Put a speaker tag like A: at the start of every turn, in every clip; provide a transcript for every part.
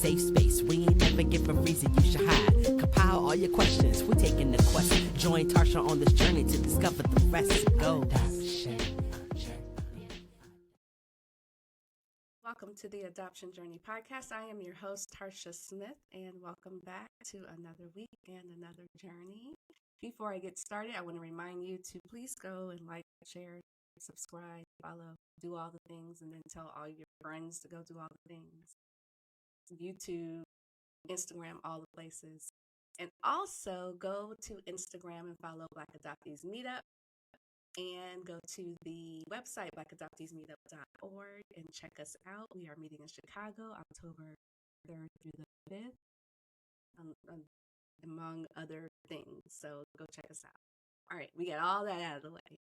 A: safe space. We ain't never give a reason you should hide. Compile all your questions, we're taking the quest. Join Tarsha on this journey to discover the rest. Go.
B: Welcome to the Adoption Journey Podcast. I am your host, Tarsha Smith, and welcome back to another week and another journey. Before I get started, I want to remind you to please go and like, share, subscribe, follow, do all the things, and then tell all your friends to go do all the things. YouTube, Instagram, all the places. And also go to Instagram and follow Black Adoptees Meetup. And go to the website, blackadopteesmeetup.org, and check us out. We are meeting in Chicago, October 3rd through the 5th, among other things. So go check us out. All right, we got all that out of the way.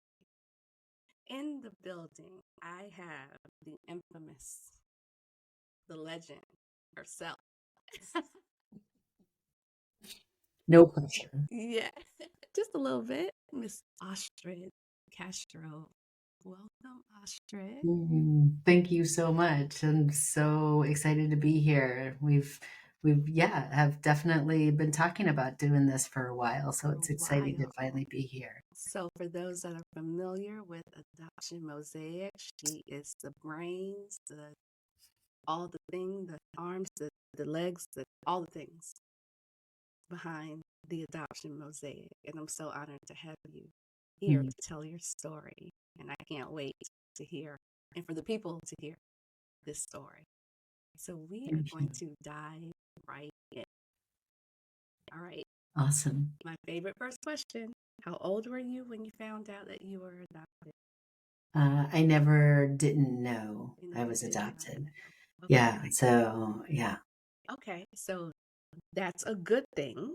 B: In the building, I have the infamous, the legend herself.
C: No pressure.
B: Yeah, just a little bit. Miss Astrid Castro. Welcome, Astrid.
C: Thank you so much. I'm so excited to be here. We've have definitely been talking about doing this for a while, so it's exciting to finally be here.
B: So for those that are familiar with Adoption Mosaic, she is the brains, all the things, the arms, the legs, all the things behind the Adoption Mosaic. And I'm so honored to have you here to tell your story. And I can't wait to hear, and for the people to hear this story. So we are going to dive right in. All right.
C: Awesome.
B: My favorite first question. How old were you when you found out that you were adopted?
C: I didn't know I was adopted. Okay. Yeah. So, yeah.
B: Okay. So that's a good thing.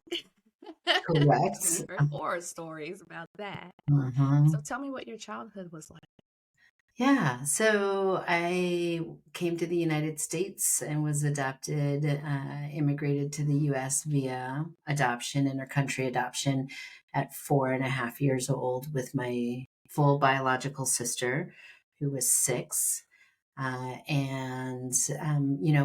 C: Correct.
B: We heard horror stories about that. So tell me what your childhood was like.
C: Yeah, so I came to the United States and was adopted, immigrated to the U.S. via adoption, intercountry adoption, at 4.5 years old with my full biological sister, who was 6.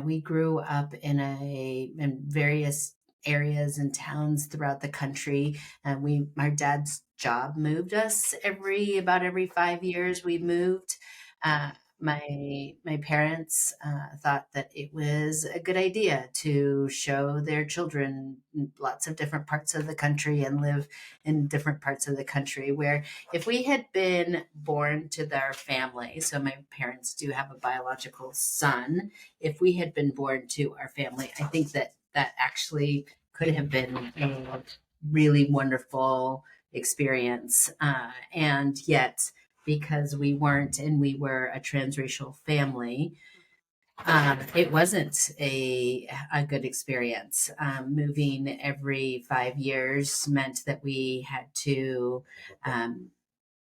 C: We grew up in various areas and towns throughout the country. My dad's job moved us about every 5 years. We moved. My parents thought that it was a good idea to show their children lots of different parts of the country and live in different parts of the country, where if we had been born to their family, so my parents do have a biological son, if we had been born to our family, I think that actually could have been a really wonderful experience. And yet, because we weren't, and we were a transracial family, it wasn't a good experience. Moving every 5 years meant that we had to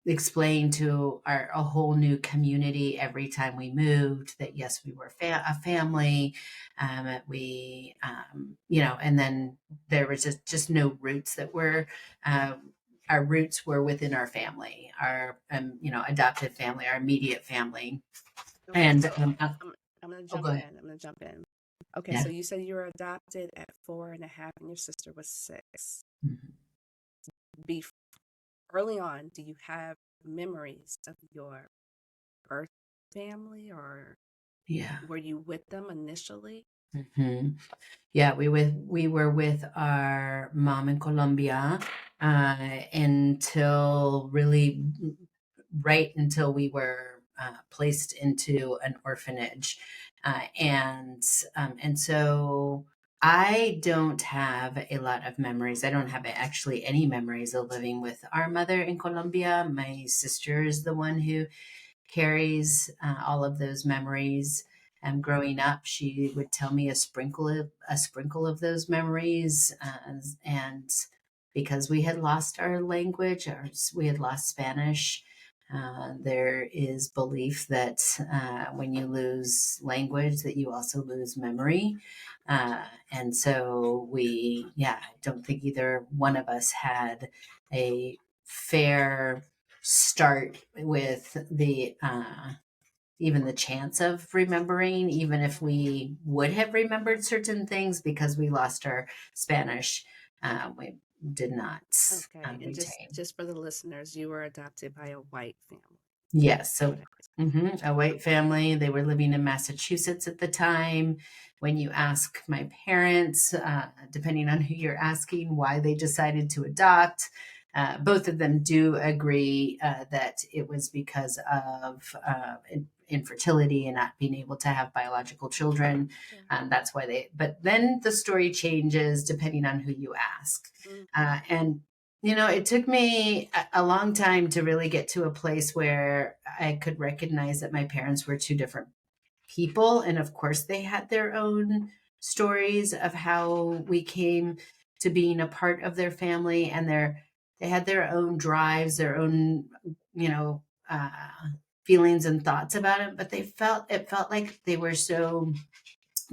C: explain to a whole new community every time we moved that yes, we were a family. And then there was just no roots that were. Our roots were within our family, our adopted family, our immediate family.
B: Okay,
C: and
B: so I'm going to jump in. Okay, yeah. So you said you were adopted at 4.5 and your sister was 6. Mm-hmm. Early on, do you have memories of your birth family, or were you with them initially?
C: Mm-hmm. Yeah, we were with our mom in Colombia until we were placed into an orphanage, and so I don't have a lot of memories. I don't have actually any memories of living with our mother in Colombia. My sister is the one who carries all of those memories. And growing up, she would tell me a sprinkle of those memories, and because we had lost our language, we had lost Spanish. There is belief that when you lose language, that you also lose memory. And so I don't think either one of us had a fair start with the even the chance of remembering, even if we would have remembered certain things because we lost our Spanish. We did not
B: Okay, and
C: retain.
B: just for the listeners, you were adopted by a white family.
C: Yes. So,
B: Okay.
C: a white family. They were living in Massachusetts at the time. When you ask my parents, depending on who you're asking, why they decided to adopt, both of them do agree that it was because of infertility and not being able to have biological children.
B: Sure.
C: That's why they, but then the story changes depending on who you ask. And it took me a long time to really get to a place where I could recognize that my parents were two different people. And of course, they had their own stories of how we came to being a part of their family, and they had their own drives, their own, you know, uh, feelings and thoughts about it. But it felt like they were so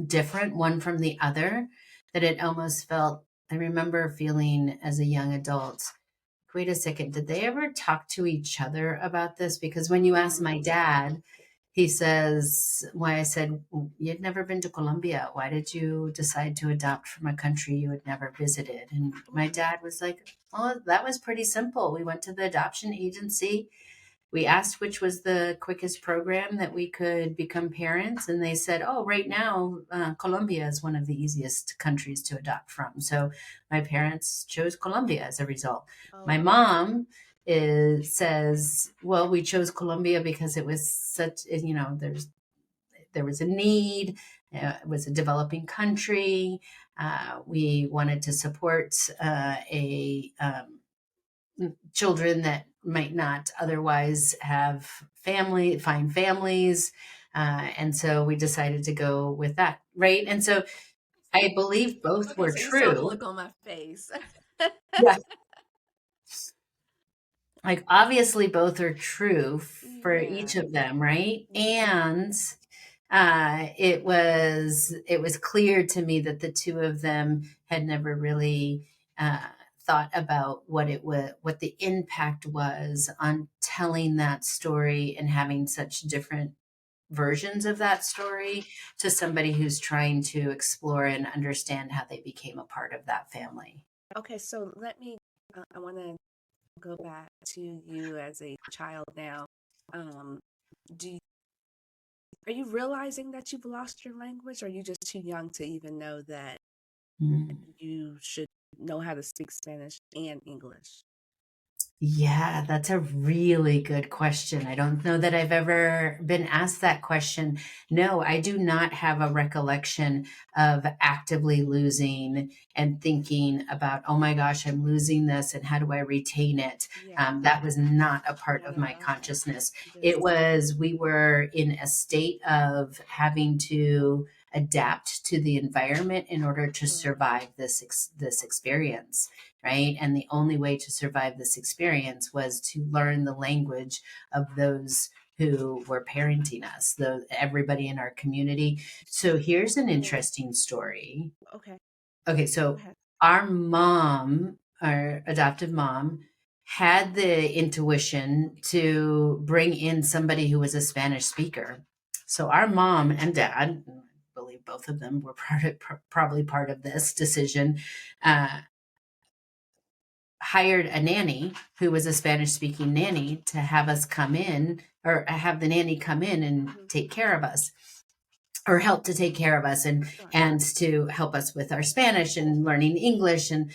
C: different one from the other that it almost felt. I remember feeling as a young adult, wait a second, did they ever talk to each other about this? Because when you ask my dad, he says, why I said, you'd never been to Colombia. Why did you decide to adopt from a country you had never visited? And my dad was like, oh, that was pretty simple. We went to the adoption agency. We asked which was the quickest program that we could become parents, and they said, "Oh, right now, Colombia is one of the easiest countries to adopt from." So my parents chose Colombia as a result.
B: Oh,
C: My mom says, "Well, we chose Colombia because it was such, there was a need. It was a developing country. We wanted to support a children that might not otherwise have find families. And so we decided to go with that. Right. And so I believe both
B: okay,
C: were
B: so you saw the
C: true.
B: look on my face.
C: Yeah. Like obviously both are true for each
B: Yeah.
C: of them. Right. And it was clear to me that the two of them had never really thought about what the impact was on telling that story and having such different versions of that story to somebody who's trying to explore and understand how they became a part of that family.
B: Okay, so I want to go back to you as a child now. Um, do you, are you realizing that you've lost your language, or are you just too young to even know that
C: Mm.
B: you should know how to speak Spanish and English?
C: Yeah, that's a really good question. I don't know that I've ever been asked that question. No, I do not have a recollection of actively losing and thinking about, oh my gosh, I'm losing this and how do I retain it?
B: Yeah.
C: That was not a part of my
B: Okay.
C: consciousness. It
B: Just
C: was, we were in a state of having to adapt to the environment in order to
B: sure.
C: survive this experience, right? And the only way to survive this experience was to learn the language of those who were parenting us, everybody in our community. So here's an
B: Oh,
C: interesting story.
B: okay.
C: Okay,
B: Go
C: so
B: ahead.
C: our mom, our adoptive mom, had the intuition to bring in somebody who was a Spanish speaker. So our mom and dad, I believe both of them were probably part of this decision, uh, hired a nanny who was a Spanish speaking nanny to have us come in, or have the nanny come in and
B: Mhm.
C: take care of us, or help to take care of us, and
B: Sure.
C: to help us with our Spanish and learning English. And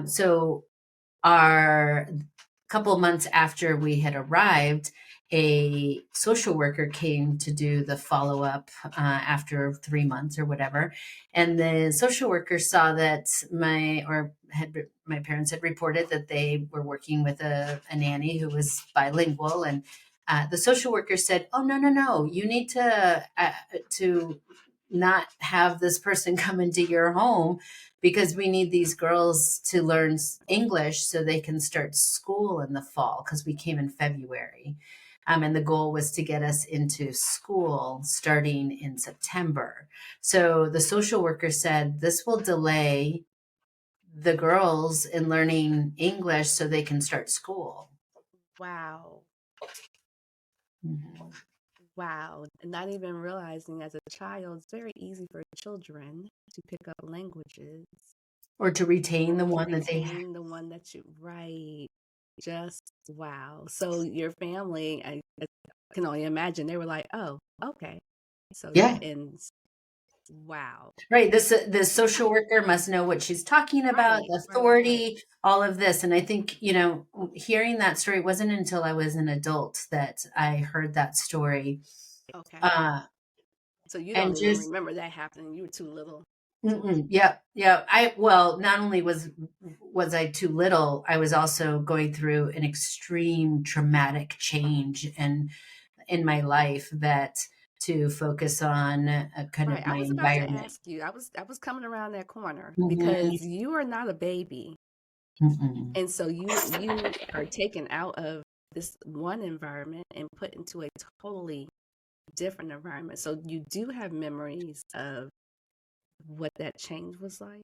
C: so our couple months after we had arrived, a social worker came to do the follow up after 3 months or whatever. And the social worker saw that my parents had reported that they were working with a nanny who was bilingual. And the social worker said, "Oh, no, no, no, you need to not have this person come into your home, because we need these girls to learn English so they can start school in the fall," because we came in February. And the goal was to get us into school starting in September. So the social worker said, this will delay the girls in learning English so they can start school.
B: Wow.
C: Mhm.
B: Wow. Not even realizing as a child, it's very easy for children to pick up languages
C: or to retain the
B: or to
C: one that they.
B: retain the one that you write. Just wow. So your family, I can only imagine they were like, oh, okay. So
C: Yeah.
B: that ends. Wow.
C: Right. The social worker must know what she's talking about,
B: Right,
C: the
B: right, right.
C: authority, all of this. And I think, hearing that story, it wasn't until I was an adult that I heard that story.
B: Okay.
C: Uh,
B: So you don't
C: and
B: even
C: just,
B: remember that happening. You were too little to.
C: yeah, yeah. Well, not only was I too little, I was also going through an extreme traumatic change and in my life that to focus on kind
B: Right.
C: of
B: I
C: my
B: was about to
C: environment.
B: ask you. I was coming around that corner
C: Mhm,
B: because you are not a baby.
C: mhm.
B: And so you are taken out of this one environment and put into a totally different environment. So you do have memories of what that change was like.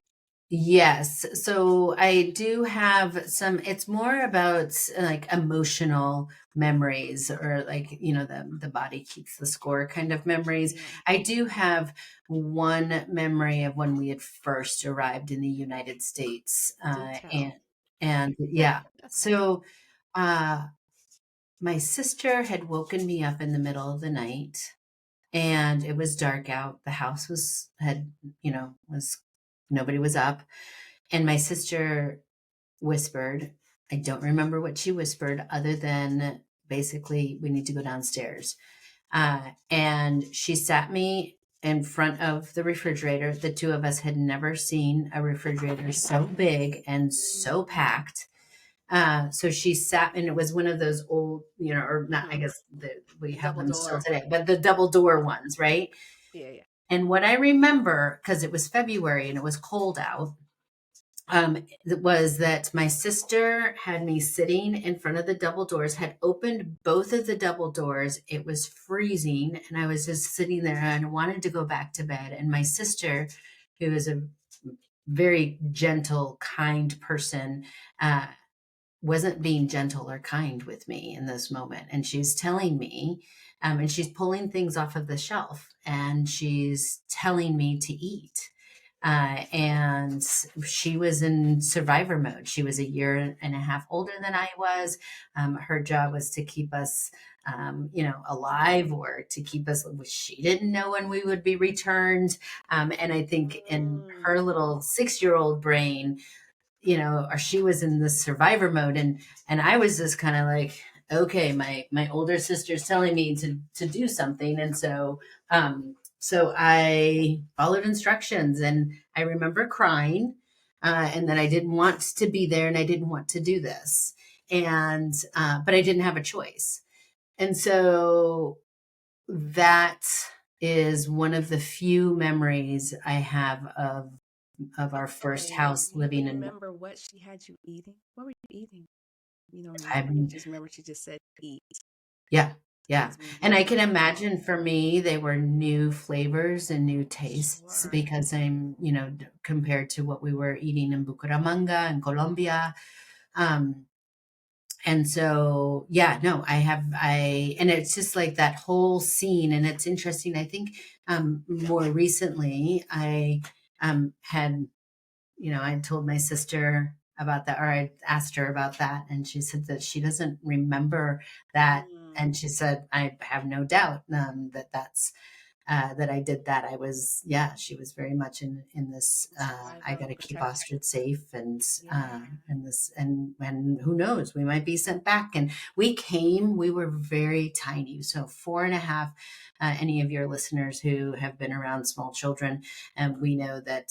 C: Yes. So I do have some, it's more about like emotional memories or like, the body keeps the score kind of memories.
B: Yeah.
C: I do have one memory of when we had first arrived in the United States.
B: Do tell.
C: And yeah, so, uh, my sister had woken me up in the middle of the night and it was dark out. The house was nobody was up. And my sister whispered, I don't remember what she whispered other than basically, we need to go downstairs. And she sat me in front of the refrigerator. The two of us had never seen a refrigerator so big and so packed. So she sat, and it was one of those old, or not, I
B: Mm-hmm.
C: guess we have
B: Double
C: them still
B: door.
C: today, but the double door ones, right?
B: Yeah, yeah.
C: And what I remember, because it was February and it was cold out, was that my sister had me sitting in front of the double doors, had opened both of the double doors. It was freezing, and I was just sitting there and I wanted to go back to bed. And my sister, who is a very gentle, kind person, uh, wasn't being gentle or kind with me in this moment. And she's telling me, and she's pulling things off of the shelf and she's telling me to eat. And she was in survivor mode. She was a year and a half older than I was. Her job was to keep us, alive or to keep us. She didn't know when we would be returned. And I think in
B: Mm.
C: her little 6-year-old brain, or she was in this survivor mode, and I was just kind of like, okay, my older sister's telling me to do something, and so I followed instructions, and I remember crying, and that I didn't want to be there, and I didn't want to do this, and but I didn't have a choice, and so that is one of the few memories I have of our first
B: Okay.
C: house
B: Do you
C: living in.
B: remember what she had you eating? What were you eating? You don't
C: I
B: remember. You
C: mean,
B: just remember she just said eat.
C: yeah, yeah.
B: Because when
C: And
B: you
C: I
B: were
C: can
B: small,
C: imagine for me, they were new flavors and new tastes
B: sure.
C: because compared to what we were eating in Bucaramanga and Colombia. Um, and so, yeah, no, and it's just like that whole scene. And it's interesting. I think, more recently, had I told my sister about that, or I asked her about that, and she said that she doesn't remember that.
B: Mm.
C: And she said, I have no doubt that I did that. I was, yeah, she was very much in this. I
B: Survival
C: got to keep
B: protection.
C: Astrid safe,
B: Yeah.
C: and this, and who knows, we might be sent back. And we were very tiny, so 4.5. Any of your listeners who have been around small children, and we know that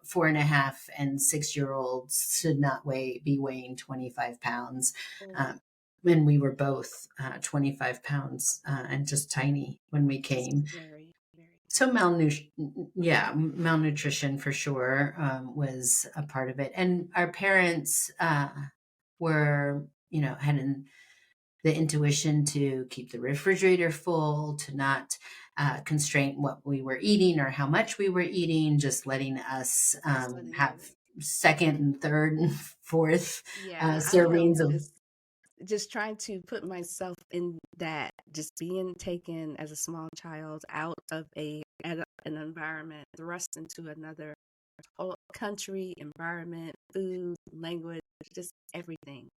C: 4.5 and 6-year olds should not be weighing 25 pounds.
B: Oh,
C: Um, and we were both 25 pounds and just tiny when we
B: that's
C: came.
B: very, very
C: So
B: tiny.
C: malnutrition for sure was a part of it. And our parents were, had the intuition to keep the refrigerator full, to not constrain what we were eating or how much we were eating, just letting us
B: Just letting
C: have
B: you.
C: second and third and fourth
B: Yeah, I don't know.
C: servings of.
B: just trying to put myself in that, just being taken as a small child out of an environment, thrust into another whole country, environment, food, language, just everything.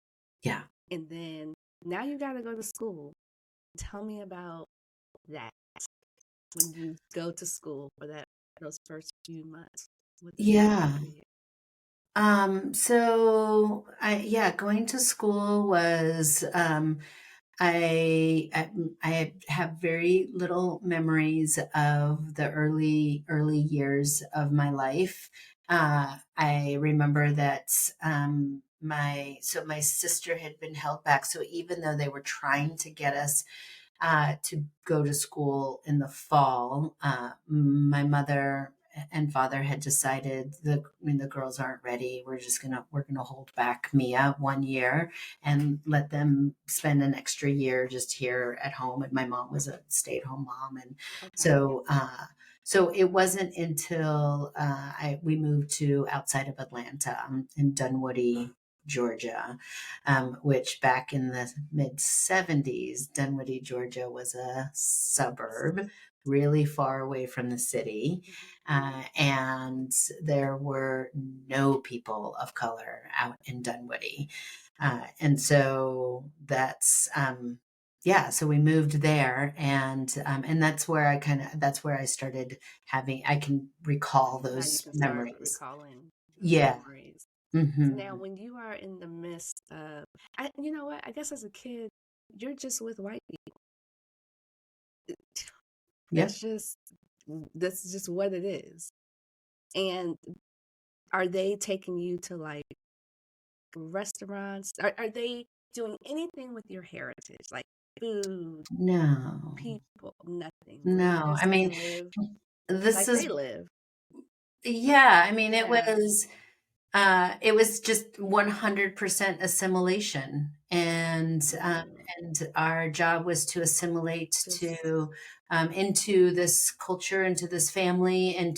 C: Yeah.
B: And then now you got to go to school. Tell me about that when you go to school for those first few months. What is that like
C: Yeah.
B: for you?
C: So going to school was, I have very little memories of the early years of my life. I remember that my sister had been held back. So even though they were trying to get us to go to school in the fall, my mother and father had decided the girls aren't ready. We're gonna hold back Mia 1 year and let them spend an extra year just here at home. And my mom was a stay-at-home mom, and
B: Okay.
C: so so it wasn't until we moved to outside of Atlanta, in Dunwoody, Georgia, which back in the mid 70s, Dunwoody, Georgia was a suburb really far away from the city. And there were no people of color out in Dunwoody. And so so we moved there, and that's where I started having, I can recall
B: Now you
C: those
B: can start
C: memories.
B: recalling those
C: Yeah.
B: memories. So now,
C: Hmm.
B: when you are in the midst of, you know what? I guess as a kid, you're just with white people.
C: Yep.
B: That's just that's just what it is. And are they taking you to like restaurants? Are they doing anything with your heritage, like food,
C: No.
B: people? Nothing. You
C: No,
B: just
C: I
B: get to
C: mean,
B: live
C: this
B: like they
C: is,
B: live.
C: yeah, I mean,
B: Yeah.
C: it was just 100% assimilation.
B: Mm,
C: And our job was to assimilate
B: just
C: into this culture, into this family, and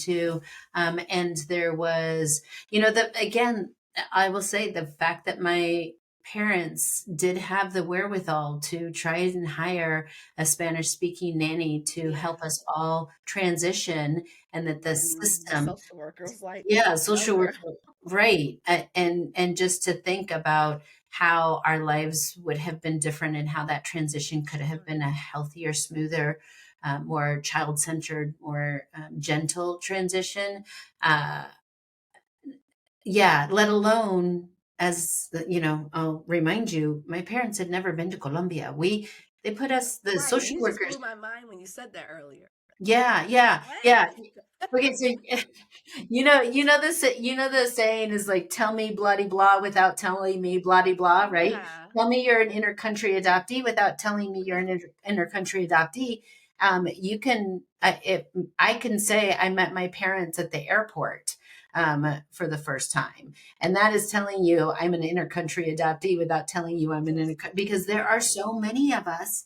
C: there was, again, I will say the fact that my parents did have the wherewithal to try and hire a Spanish speaking nanny to help
B: yeah.
C: us all transition, and that the
B: And the
C: system,
B: social worker was like,
C: yeah,
B: no,
C: social
B: girl.
C: worker, right. And just to think about how our lives would have been different, and how that transition could have
B: Sure.
C: been a healthier, smoother, more child-centered, more gentle transition. Uh, yeah, let alone, I'll remind you, my parents had never been to Colombia. They put us, the
B: Right.
C: social
B: You just
C: workers.
B: blew my mind when you said that earlier.
C: Yeah,
B: Like,
C: yeah,
B: what?
C: yeah. Okay, so the saying is like, tell me bloody blah without telling me bloody blah, right?
B: Yeah.
C: Tell me you're an inter-country adoptee without telling me you're an inter-country adoptee. You can, if I can say I met my parents at the airport for the first time, and that is telling you I'm an inter-country adoptee without telling you I'm an
B: Just
C: because there are
B: right.
C: so many of us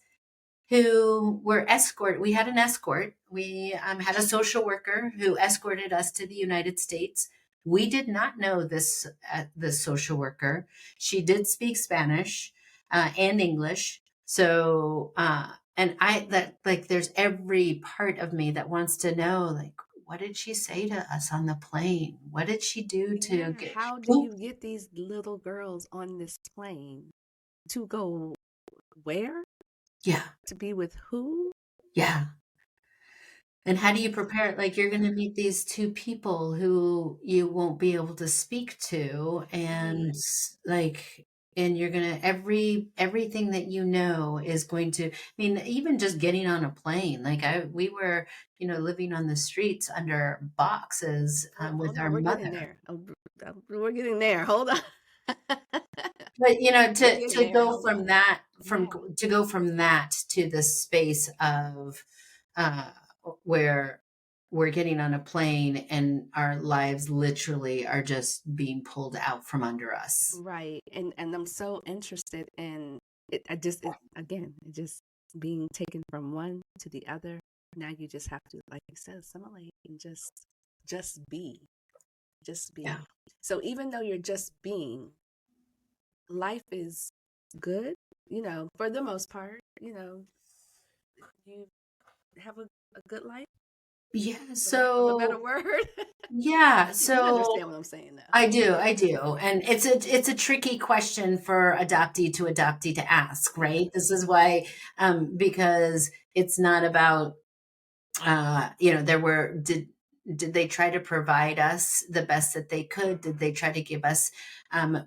C: who were escort. We had an escort. We had a social worker who escorted us to the United States. We did not know this social worker. She did speak Spanish and English. So and I that like there's every part of me that wants to know, like, what did she say to us on the plane? What did she do to
B: Yeah.
C: get?
B: How do
C: Who?
B: you get these little girls on this plane to go where?
C: Yeah,
B: To be with who?
C: yeah. And how do you
B: It's
C: prepare it? Like, you're going to meet these two people who you won't be able to speak to,
B: right.
C: and you're going to, everything that you know is going to, I mean, even just getting on a plane, we were, living on the streets under boxes
B: Oh,
C: with
B: hold
C: our
B: on. We're getting
C: mother.
B: there. Oh, we're getting there. Hold on.
C: But
B: We're
C: to
B: getting there. Hold on. Yeah.
C: go from that to the space of uh, where we're getting on a plane and our lives literally are just being pulled out from under us.
B: Right. And I'm so interested in it. Again, it just being taken from one to the other. Now you just have to, like you said, assimilate and just be. Just
C: Yeah.
B: be. So even though you're just being, life is good. for the most part, you have a good life,
C: Yeah.
B: for lack of a better
C: So
B: word.
C: yeah.
B: You
C: So
B: understand what I'm saying, though.
C: I do. And it's a tricky question for adoptee to ask,
B: Yeah.
C: right? This is why, because it's not about, did they try to provide us the best that they could? Did they try to give us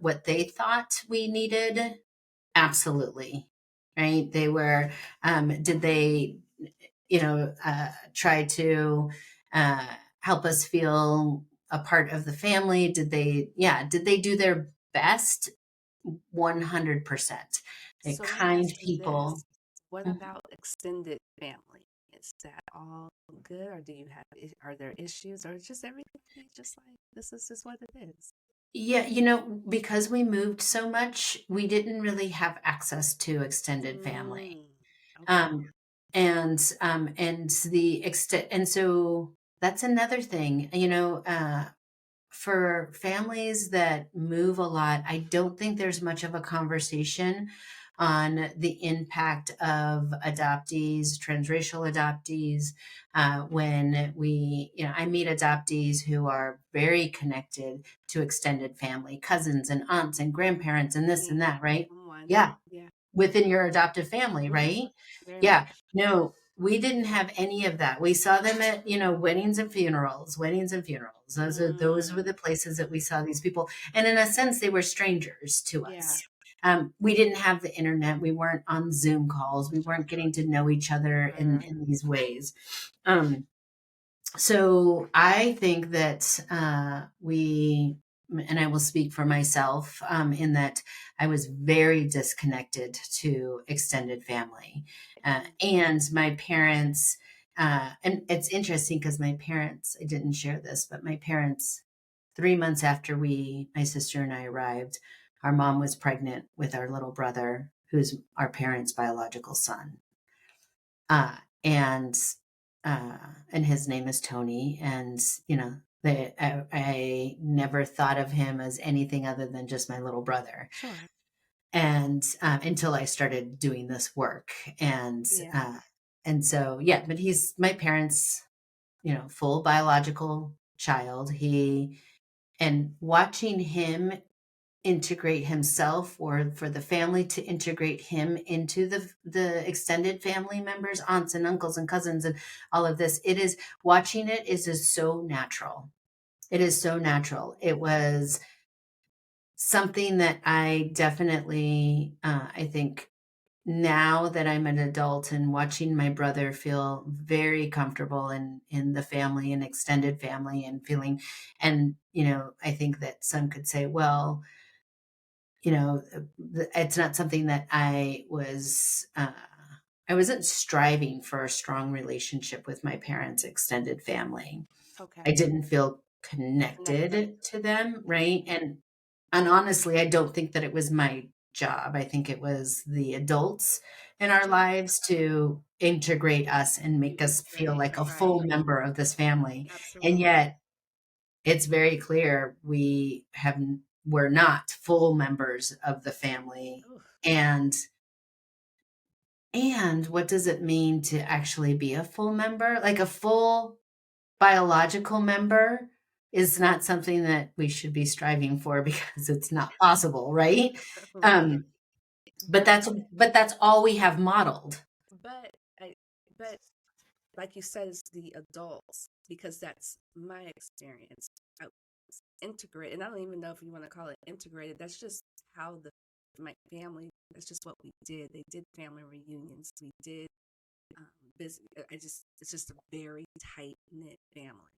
C: what they thought we needed? Absolutely. Right. They were, did they, try to uh, help us feel a part of the family? Did they do their best? 100%. They're
B: So let me
C: kind
B: ask you
C: people.
B: this. What
C: Mhm.
B: about extended family? Is that all good, or are there issues, or just everything just like this is just what it is?
C: Yeah, because we moved so much, we didn't really have access to extended family.
B: Mm, okay.
C: Um, and the extent, and so that's another thing, for families that move a lot, I don't think there's much of a conversation on the impact of adoptees, transracial adoptees. When I meet adoptees who are very connected to extended family, cousins and aunts and grandparents and this and
B: Me,
C: that, right?
B: I'm one.
C: Yeah,
B: Yeah.
C: within your adoptive family,
B: Hmm.
C: right?
B: Very
C: Yeah.
B: much.
C: No, we didn't have any of that. We saw them at, weddings and funerals, weddings and funerals. Those were
B: Mm,
C: the places that we saw these people. And in a sense, they were strangers to
B: yeah.
C: us. We didn't have the internet. We weren't on Zoom calls. We weren't getting to know each other
B: Right.
C: in these ways. Um, so I think that and I will speak for myself, in that I was very disconnected to extended family.
B: Mm,
C: And my parents, and it's interesting because my parents, I didn't share this, but my parents, 3 months after my sister and I arrived, our mom was pregnant with our little brother, who's our parents' biological son. uh, and uh, and his name is Tony. And I never thought of him as anything other than just my little brother.
B: sure.
C: And until I started doing this work, and
B: Yeah.
C: uh, and so yeah, but he's my parents, full biological child. He and watching him integrate himself, or for the family to integrate him into the extended family members, aunts and uncles and cousins and all of this, it is watching it is so natural. It is so natural. It was something that I definitely, I think, now that I'm an adult and watching my brother feel very comfortable in the family and extended family, and feeling, and I think that some could say, well, it's not something that I wasn't striving for a strong relationship with my parents' extended family.
B: Okay.
C: I didn't feel
B: Connected.
C: connected to them,
B: Okay.
C: right? And honestly, I don't think that it was my job. I think it was the adults in our
B: Sure.
C: lives to integrate us and
B: You
C: make us feel
B: integrate.
C: like a
B: Right.
C: full member of this family. And
B: Absolutely.
C: yet it's very clear we're not full members of the family.
B: Ooh,
C: And what does it mean to actually be a full member? Like, a full biological member is not something that we should be striving for because it's not possible, right?
B: right.
C: Um, but
B: But
C: that's all we have modeled.
B: but I but like you said, it's the adults, because that's my experience. I was integrated, and I don't even know if you want to call it integrated. That's just how my family. That's just what we did. They did family reunions. We did um, business. It's just a very tight knit family,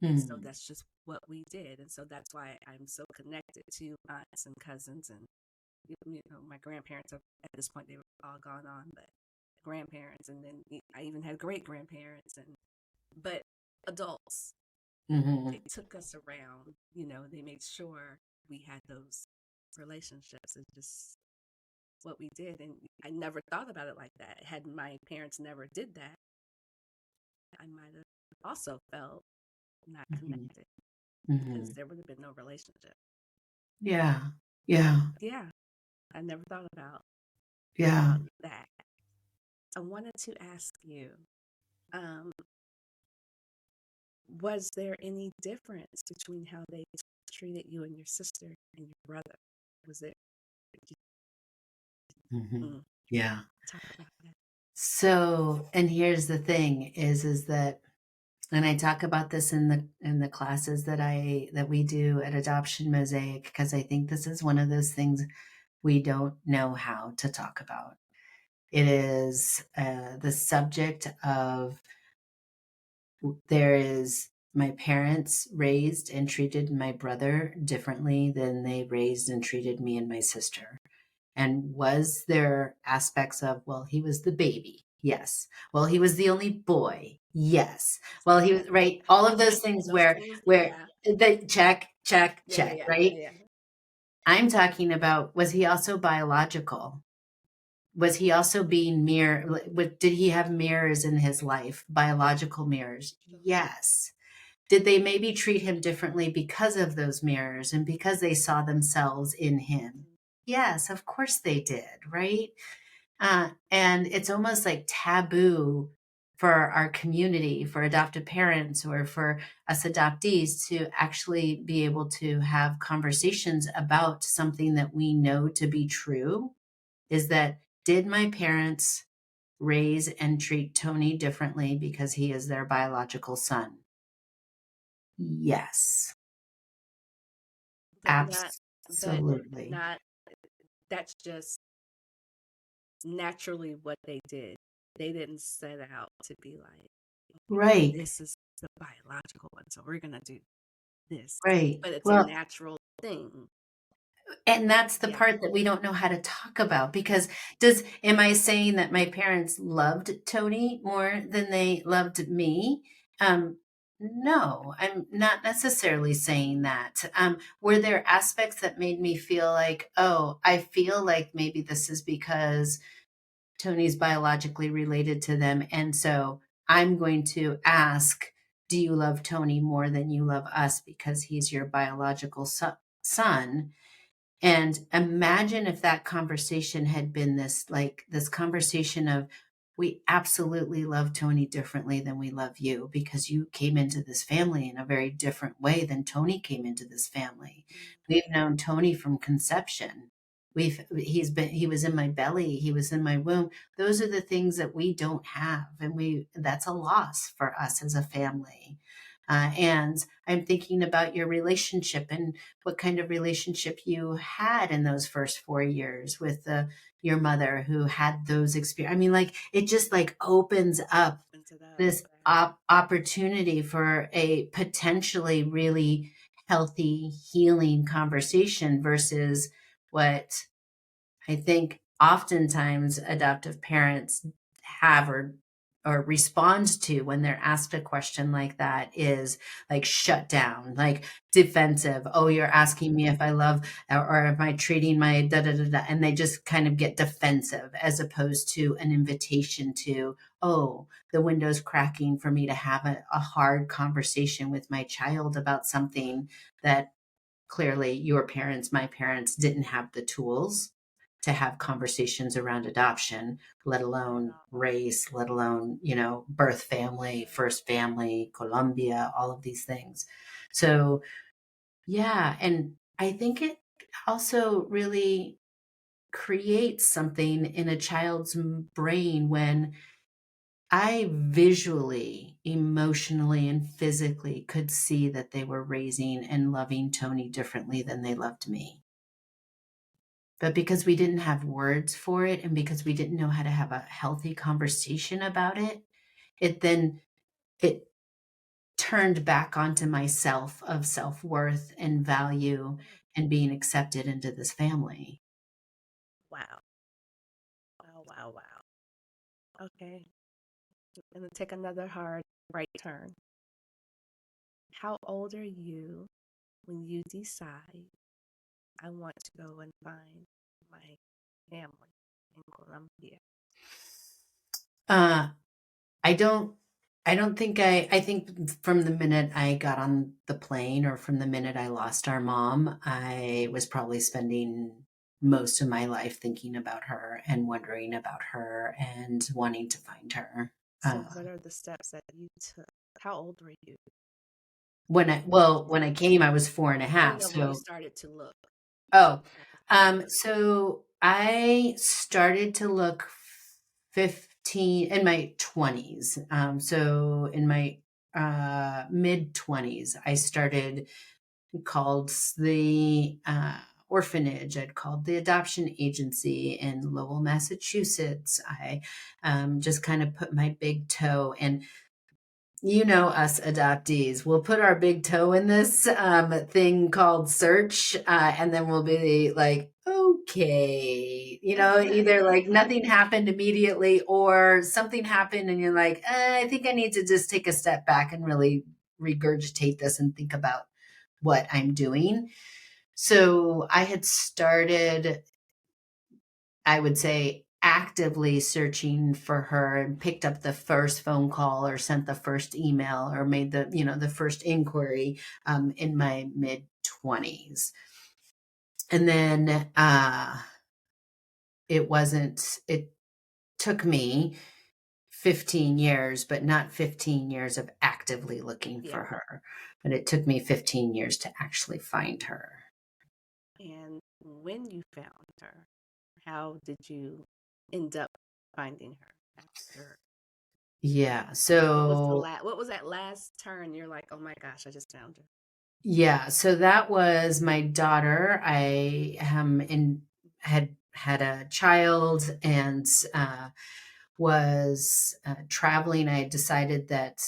B: and so
C: Hmm.
B: that's just what we did, and so that's why I'm so connected to aunts and cousins, and my grandparents have, at this point, they were all gone on, but grandparents, and then I even had great grandparents, but adults,
C: Hmm.
B: they took us around. They made sure we had those relationships. It's just what we did, and I never thought about it like that. Had my parents never did that, I might have also felt not
C: Hmm.
B: connected, because
C: Hmm.
B: there would have been no relationship.
C: Yeah.
B: But
C: Yeah.
B: yeah, I never thought about.
C: Yeah.
B: about that. I wanted to ask you, um, was there any difference between how they treated you and your sister and your brother? Was there?
C: Hmm.
B: Mm,
C: Yeah.
B: talk about that.
C: So, and here's the thing is that, and I talk about this in the classes that we do at Adoption Mosaic, because I think this is one of those things we don't know how to talk about. It is the subject of there is my parents raised and treated my brother differently than they raised and treated me and my sister. And was there aspects of, well, he was the baby? Yes. Well, he was the only boy. Yes. Well, he was right. All of those things
B: Those
C: where,
B: things,
C: where
B: yeah,
C: the check, check,
B: yeah,
C: check,
B: yeah,
C: right?
B: yeah.
C: I'm talking about, was he also biological? Was he also being did he have mirrors in his life, biological mirrors? Yes. Did they maybe treat him differently because of those mirrors and because they saw themselves in him? Yes, of course they did, right? And it's almost like taboo for our community, for adoptive parents, or for us adoptees to actually be able to have conversations about something that we know to be true is that did my parents raise and treat Tony differently because he is their biological son? Yes,
B: But not, but
C: absolutely.
B: not. That's just naturally what they did. They didn't set out to be like,
C: Right,
B: this is the biological one, so we're gonna do this.
C: right.
B: But it's a
C: Well,
B: natural thing.
C: and that's the
B: Yeah.
C: part that we don't know how to talk about because am I saying that my parents loved Tony more than they loved me? No, I'm not necessarily saying that. Were there aspects that made me feel like, oh, I feel like maybe this is because Tony's biologically related to them. And so I'm going to ask, do you love Tony more than you love us because he's your biological son? And imagine if that conversation had been this conversation of, we absolutely love Tony differently than we love you because you came into this family in a very different way than Tony came into this family. We've known Tony from conception. He was in my belly, he was in my womb. Those are the things that we don't have. And that's a loss for us as a family. And I'm thinking about your relationship and what kind of relationship you had in those first 4 years with your mother who had those experiences. I mean, like it just like opens up
B: Opens it up.
C: this opportunity for a potentially really healthy healing conversation versus what I think oftentimes adoptive parents have or respond to when they're asked a question like that is like shut down, like defensive. Oh, you're asking me if I love or am I treating my da da da da, and they just kind of get defensive as opposed to an invitation to, oh, the window's cracking for me to have a hard conversation with my child about something that clearly your parents, my parents didn't have the tools to have conversations around adoption, let
B: Not at
C: alone
B: all.
C: race, let alone, birth family, first family, Colombia, all of these things. So, yeah. And I think it also really creates something in a child's brain when I visually, emotionally, and physically could see that they were raising and loving Tony differently than they loved me. But because we didn't have words for it and because we didn't know how to have a healthy conversation about it, it turned back onto myself of self-worth and value and being accepted into this family.
B: Wow. Wow, wow, wow. Okay. I'm going to take another hard right turn. How old are you when you decide I want to go and find my family in Colombia?
C: Uh, I don't I think from the minute I got on the plane or from the minute I lost our mom, I was probably spending most of my life thinking about her and wondering about her and wanting to find her.
B: So, what are the steps that you took? How old were you?
C: When I came, I was four and a
B: No,
C: half.
B: no, when you
C: So,
B: started to look.
C: oh,
B: Look.
C: so I started to look 15 in my 20s. So in my mid 20s, I started called the orphanage. I'd called the adoption agency in Lowell, Massachusetts. I just kind of put my big toe in. You know, us adoptees, we'll put our big toe in this thing called search, and then we'll be like, okay, either like nothing happened immediately or something happened and you're like, I think I need to just take a step back and really regurgitate this and think about what I'm doing. So I had started, I would say, actively searching for her and picked up the first phone call or sent the first email or made the first inquiry in my mid 20s. And then it took me 15 years, but not 15 years of actively looking for
B: Yeah.
C: her, but it took me 15 years to actually find her.
B: And when you found her, how did you end up finding her after?
C: Yeah.
B: What was that last turn? You're like, oh my gosh, I just found her.
C: Yeah, so that was my daughter. I had a child and was traveling. I decided that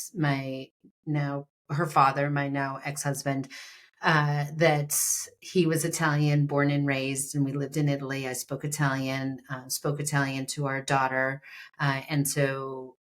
C: her father, my now ex-husband, that he was Italian, born and raised, and we lived in Italy. I spoke Italian to our daughter, and so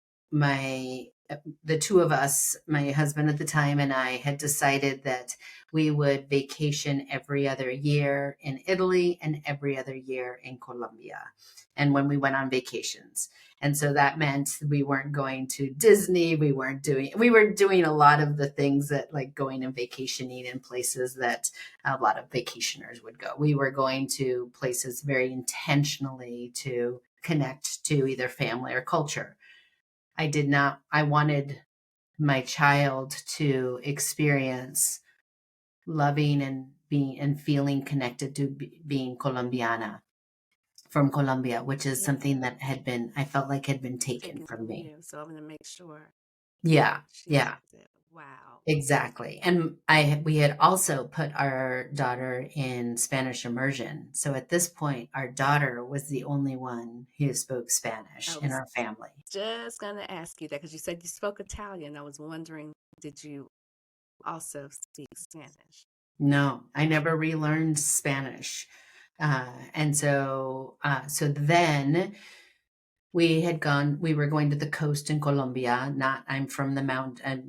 C: the two of us, my husband at the time and I, had decided that we would vacation every other year in Italy and every other year in Colombia. And when we went on vacations. And so that meant we weren't going to Disney. We were doing a lot of the things that, like, going and vacationing in places that a lot of vacationers would go. We were going to places very intentionally to connect to either family or culture. I wanted my child to experience loving and being and feeling connected to being Colombiana from Colombia, which is something that I felt like had been taken from me.
B: You. So I'm going to make sure
C: Yeah.
B: she
C: Yeah.
B: has it. Wow.
C: Exactly. And we had also put our daughter in Spanish immersion. So at this point, our daughter was the only one who spoke Spanish in our family.
B: Just going to ask you that because you said you spoke Italian. I was wondering, did you also speak Spanish?
C: No, I never relearned Spanish. And so then we were going to the coast in Colombia. I'm from the mount and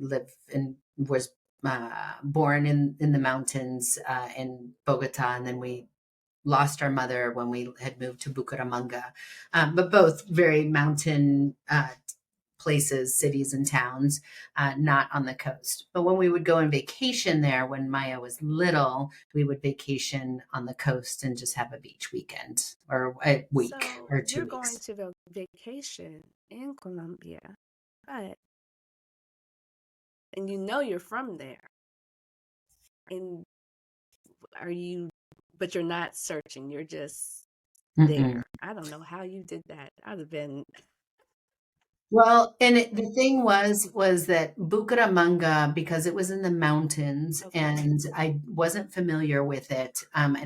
C: was born in the mountains in Bogota. And then we lost our mother when we had moved to Bucaramanga, but both very mountain places, cities and towns, not on the coast. But when we would go on vacation there, when Maya was little, we would vacation on the coast and just have a beach weekend or a week or 2
B: you're
C: weeks.
B: going to vacation in Colombia, and you know you're from there. And but you're not searching, you're just there. I don't know how you did that. I'd have been.
C: Well, and the thing was that Bucaramanga, because it was in the mountains and I wasn't familiar with it, and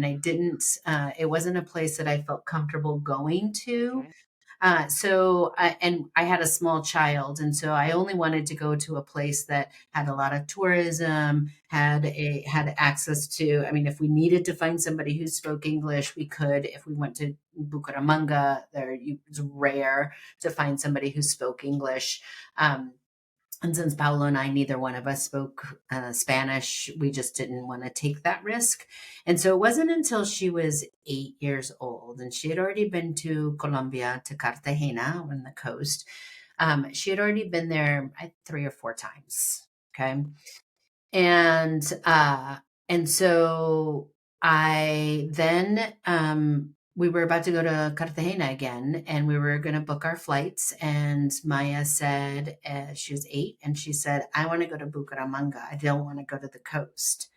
C: it wasn't a place that I felt comfortable going to. And I had a small child, and so I only wanted to go to a place that had a lot of tourism, had access to. I mean, if we needed to find somebody who spoke English, we could. If we went to Bucaramanga, it's rare to find somebody who spoke English. And since Paolo and I, neither one of us spoke Spanish, we just didn't want to take that risk. And so it wasn't until she was 8 years old, and she had already been to Colombia, to Cartagena on the coast. She had already been there 3 or 4 times. Okay. And so I then we were about to go to Cartagena again, and we were going to book our flights. And Maya said, she was 8, and she said, I want to go to Bucaramanga. I don't want to go to the coast.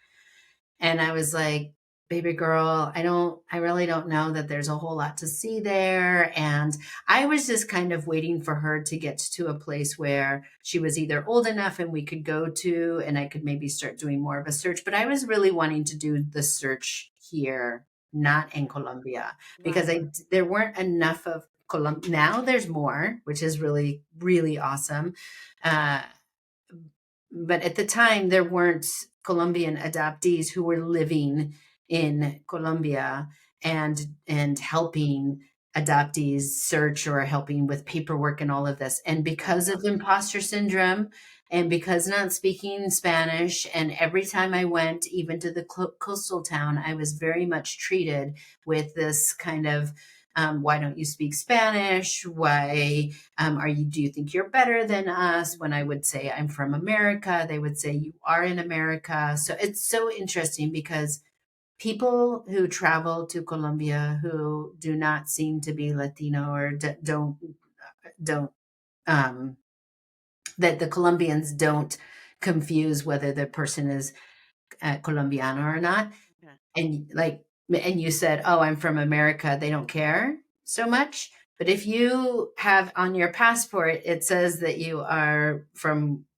C: And I was like, baby girl, I really don't know that there's a whole lot to see there. And I was just kind of waiting for her to get to a place where she was either old enough and we could go to, and I could maybe start doing more of a search. But I was really wanting to do the search here, not in Colombia, because
B: Right.
C: there weren't enough of Colombia. Now there's more, which is really, really awesome. Uh, but at the time there weren't Colombian adoptees who were living in Colombia and helping adoptees search or helping with paperwork and all of this. And because of imposter syndrome and because not speaking Spanish, and every time I went even to the coastal town, I was very much treated with this kind of why don't you speak Spanish? Why do you think you're better than us? When I would say I'm from America, they would say you are in America. So it's so interesting because people who travel to Colombia who do not seem to be Latino or don't, um, that the Colombians don't confuse whether the person is Colombiano or not.
B: Yeah.
C: And you said, oh, I'm from America, they don't care so much. But if you have on your passport, it says that you are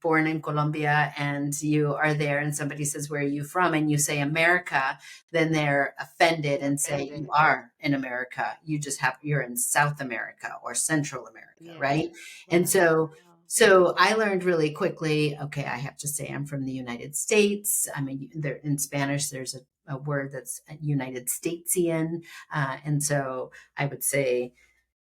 C: born in Colombia and you are there, and somebody says, where are you from? And you say America, then they're offended and say you are in America. You're in South America or Central America,
B: Yeah.
C: right? And so I learned really quickly, okay, I have to say I'm from the United States. I mean, there in Spanish, there's a word that's United Statesian. And so I would say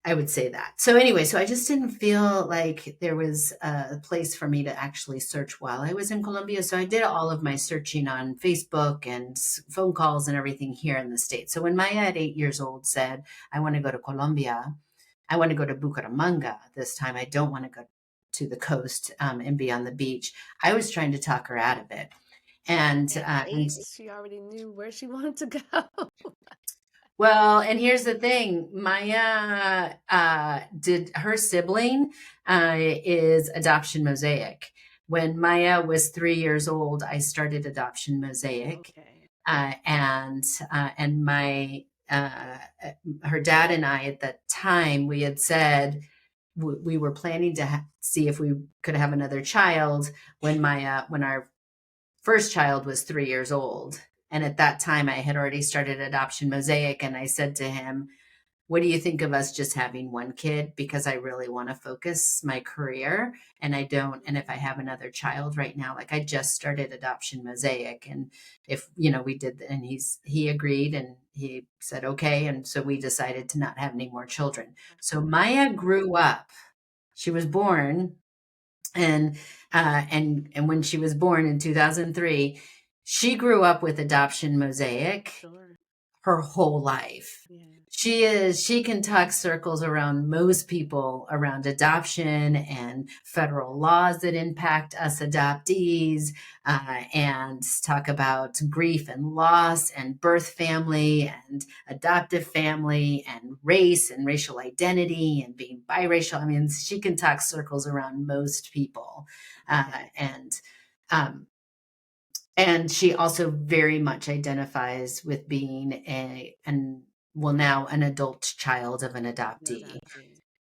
C: that. So anyway, so I just didn't feel like there was a place for me to actually search while I was in Colombia. So I did all of my searching on Facebook and phone calls and everything here in the States. So when Maya at 8 years old said, I want to go to Colombia, I want to go to Bucaramanga this time, I don't want to go to the coast and be on the beach, I was trying to talk her out of it. And,
B: At 8, she already knew where she wanted to go.
C: well, and here's the thing, Maya did her sibling is Adoption Mosaic. When Maya was 3 years old, I started Adoption Mosaic.
B: Okay.
C: And my her dad and I at that time, we had said we were planning to see if we could have another child when our first child was 3 years old. And at that time, I had already started Adoption Mosaic. And I said to him, what do you think of us just having one kid? Because I really want to focus my career. And I don't. And if I have another child right now, like I just started Adoption Mosaic. And if, we did, and he agreed and he said, okay. And so we decided to not have any more children. So Maya grew up. She was born and when she was born in 2003, she grew up with Adoption Mosaic
B: Sure.
C: her whole life.
B: Yeah.
C: She can talk circles around most people around adoption and federal laws that impact us adoptees, and talk about grief and loss and birth family and adoptive family and race and racial identity and being biracial. I mean, she can talk circles around most people. And she also very much identifies with being now an adult child of an adoptee.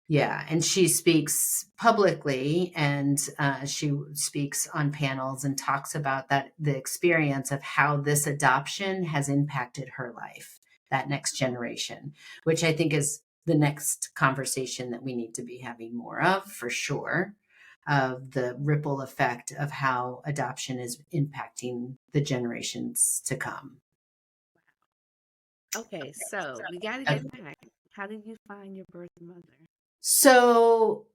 C: Yeah, and she speaks publicly, and she speaks on panels and talks about the experience of how this adoption has impacted her life, that next generation, which I think is the next conversation that we need to be having more of, for sure, of the ripple effect of how adoption is impacting the generations to come.
B: Okay, so we got to get back. How did you find your birth mother?
C: So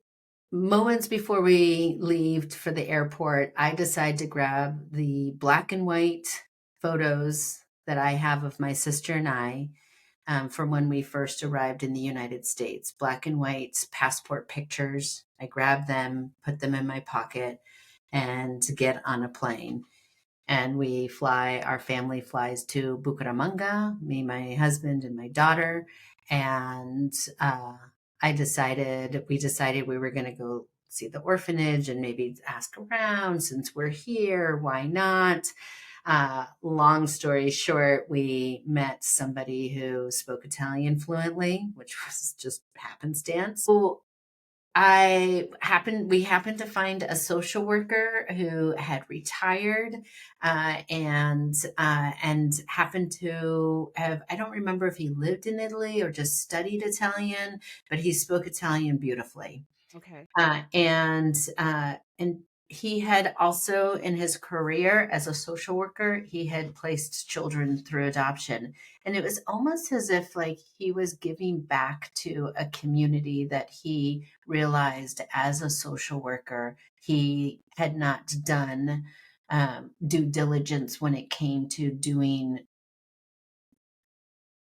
C: moments before we leave for the airport, I decide to grab the black and white photos that I have of my sister and I from when we first arrived in the United States. Black and white passport pictures. I grab them, put them in my pocket, and get on a plane. and our family flies to Bucaramanga, me, my husband, and my daughter. And we decided we were going to go see the orphanage and maybe ask around since we're here. Why not? Long story short, we met somebody who spoke Italian fluently, which was just happenstance. So we happened to find a social worker who had retired, and happened to have, I don't remember if he lived in Italy or just studied Italian, but he spoke Italian beautifully.
B: Okay.
C: And he had also, in his career as a social worker, he had placed children through adoption. And it was almost as if like he was giving back to a community that he realized as a social worker he had not done due diligence when it came to doing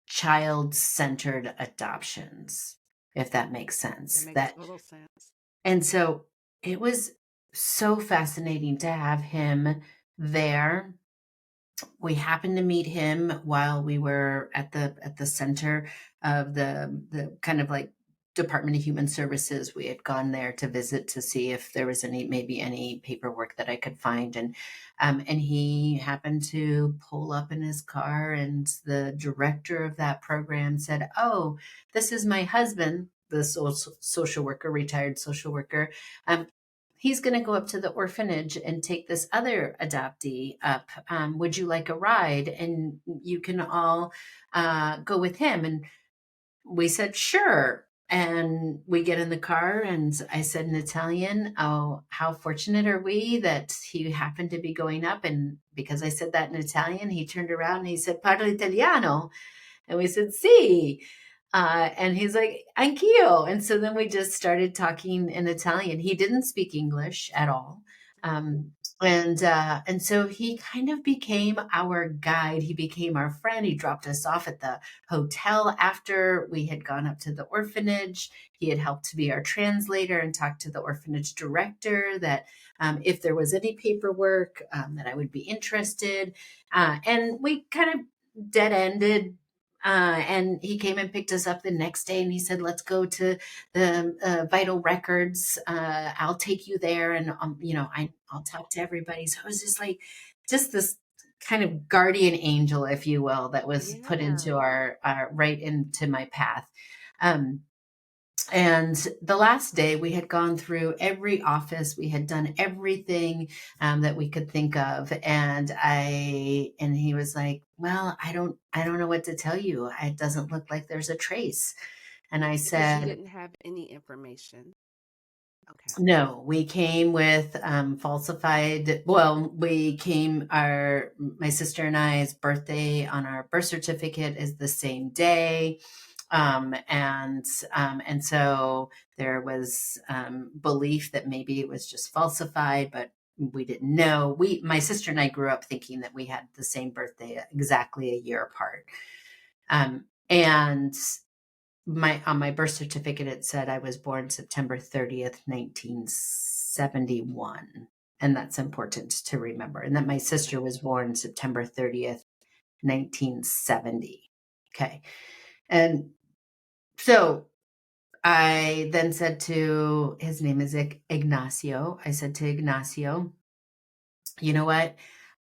C: child-centered adoptions, if that makes sense.
B: It makes total sense.
C: And so it was so fascinating to have him there. We happened to meet him while we were at the center of the kind of like Department of Human Services. We had gone there to visit to see if there was any paperwork that I could find, and he happened to pull up in his car, and the director of that program said, "Oh, this is my husband, the social worker, retired social worker. He's going to go up to the orphanage and take this other adoptee up. Would you like a ride? And you can all go with him." And we said, "Sure." And we get in the car, and I said in Italian, "Oh, how fortunate are we that he happened to be going up?" And because I said that in Italian, he turned around and he said, "Parlo italiano." And we said, "Si." And he's like, "Anch'io." And so then we just started talking in Italian. He didn't speak English at all. And so he kind of became our guide. He became our friend. He dropped us off at the hotel after we had gone up to the orphanage. He had helped to be our translator and talk to the orphanage director that if there was any paperwork that I would be interested. And we kind of dead ended. And he came and picked us up the next day, and he said, "Let's go to the vital records. I'll take you there, and I'll talk to everybody." So it was just this kind of guardian angel, if you will, that was put into our right into my path. And the last day we had gone through every office, we had done everything that we could think of. And he was like, "Well, I don't know what to tell you. It doesn't look like there's a trace." And I
B: Because you
C: said,
B: didn't have any information. Okay.
C: "No, we came with falsified. Well, my sister and I's birthday on our birth certificate is the same day. And so there was belief that maybe it was just falsified, but we didn't know. My sister and I grew up thinking that we had the same birthday, exactly a year apart. And on my birth certificate, it said I was born September 30th, 1971. And that's important to remember. And that my sister was born September 30th, 1970. Okay. And so I then said to, his name is Ignacio. I said to Ignacio, "You know what?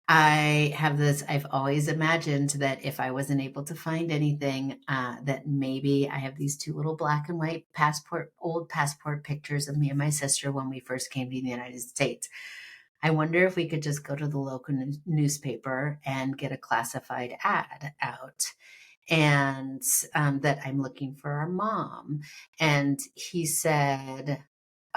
C: I've always imagined that if I wasn't able to find anything, that maybe I have these two little black and white old passport pictures of me and my sister when we first came to the United States. I wonder if we could just go to the local newspaper and get a classified ad out, and that I'm looking for our mom." And he said,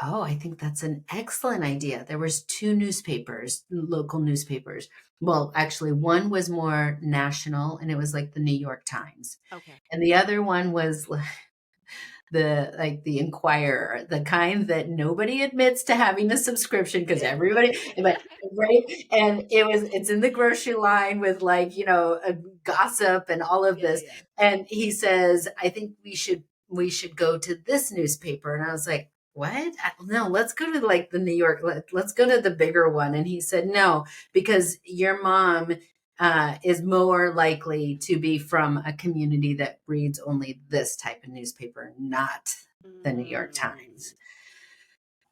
C: "Oh, I think that's an excellent idea." There was two newspapers, local newspapers. Well, actually, one was more national, and it was like the New York Times.
B: Okay.
C: And the other one was the Inquirer, the kind that nobody admits to having a subscription because everybody, but right. And it's in the grocery line with a gossip and all of this.
B: Yeah.
C: And he says, "I think we should go to this newspaper." And I was like, what? No, let's go to like the New York, let's go to the bigger one. And he said, no, because your mom is more likely to be from a community that reads only this type of newspaper, not the New York Times.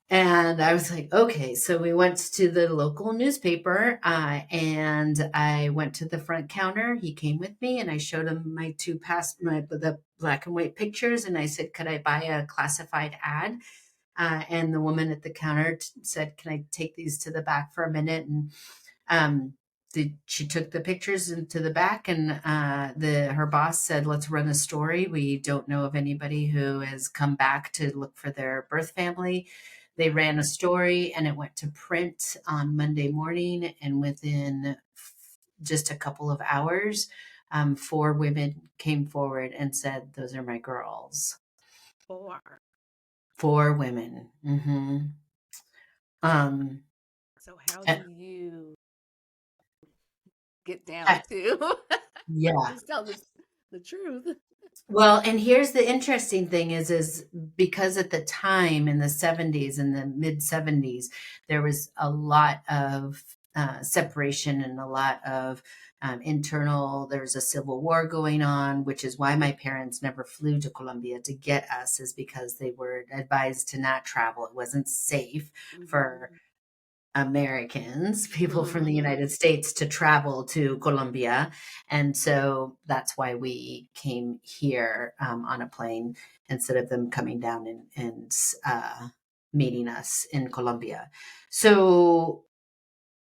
C: And I was like, okay. So we went to the local newspaper and I went to the front counter. He came with me and I showed him the black and white pictures. And I said, could I buy a classified ad? And the woman at the counter said, can I take these to the back for a minute? And she took the pictures into the back and her boss said, let's run a story. We don't know of anybody who has come back to look for their birth family. They ran a story and it went to print on Monday morning. And within just a couple of hours, 4 women came forward and said, those are my girls. 4 women. Mm-hmm.
B: So how do you get down to just tell the truth?
C: Well, and here's the interesting thing is because at the time in the 70s, in the mid 70s, there was a lot of separation and a lot of there was a civil war going on, which is why my parents never flew to Colombia to get us, is because they were advised to not travel. It wasn't safe for Americans, people from the United States, to travel to Colombia. And so that's why we came here on a plane instead of them coming down and meeting us in Colombia. So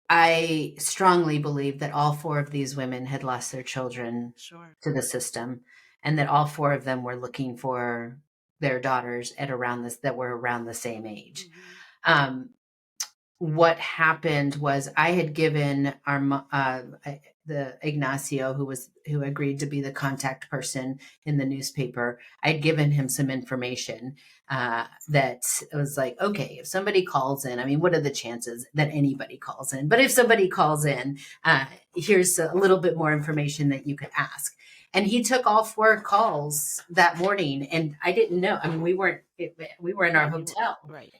C: I strongly believe that all 4 of these women had lost their children to the system, and that all 4 of them were looking for their daughters that were around the same age. What happened was I had given the Ignacio, who agreed to be the contact person in the newspaper. I'd given him some information that was like, okay, if somebody calls in, I mean, what are the chances that anybody calls in? But if somebody calls in, here's a little bit more information that you could ask. And he took all 4 calls that morning, and I didn't know. I mean, we were in our hotel,
B: right?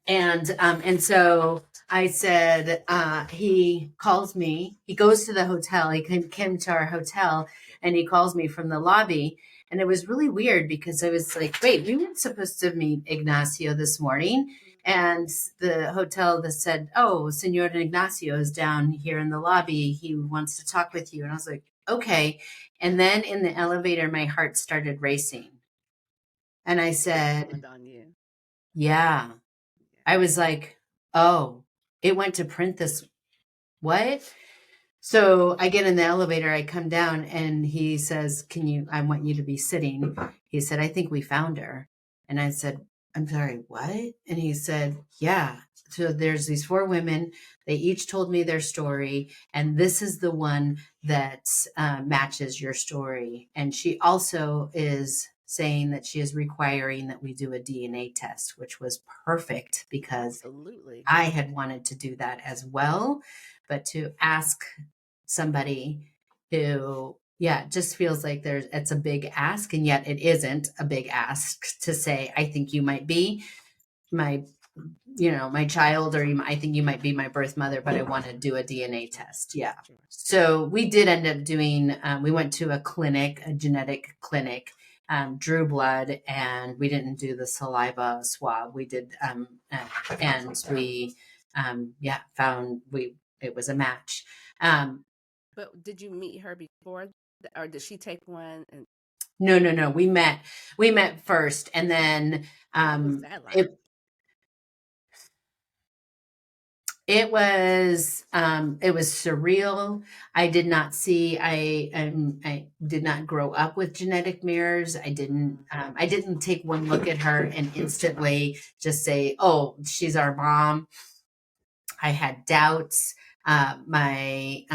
C: And so I said, he calls me, he goes to the hotel, he came to our hotel and he calls me from the lobby. And it was really weird because I was like, wait, we weren't supposed to meet Ignacio this morning. And the hotel that said, oh, Senor Ignacio is down here in the lobby. He wants to talk with you. And I was like, okay. And then in the elevator, my heart started racing. And I said, yeah. I was like, oh, it went to print this. What? So I get in the elevator, I come down and he says, I want you to be sitting. He said, I think we found her. And I said, I'm sorry, what? And he said, yeah. So there's these 4 women. They each told me their story. And this is the one that matches your story. And she also is saying that she is requiring that we do a DNA test, which was perfect because I had wanted to do that as well. But to ask somebody who, just feels like it's a big ask, and yet it isn't a big ask to say, I think you might be my child, or I think you might be my birth mother, but I want to do a DNA test. Yeah. So we did end up doing, we went to a genetic clinic, drew blood, and we didn't do the saliva swab. We did, and we, found it was a match.
B: But did you meet her before, or did she take one?
C: No. We met first, and then
B: what was that like?
C: It was surreal. I did not see. I did not grow up with genetic mirrors. I didn't take one look at her and instantly just say, "Oh, she's our mom." I had doubts. My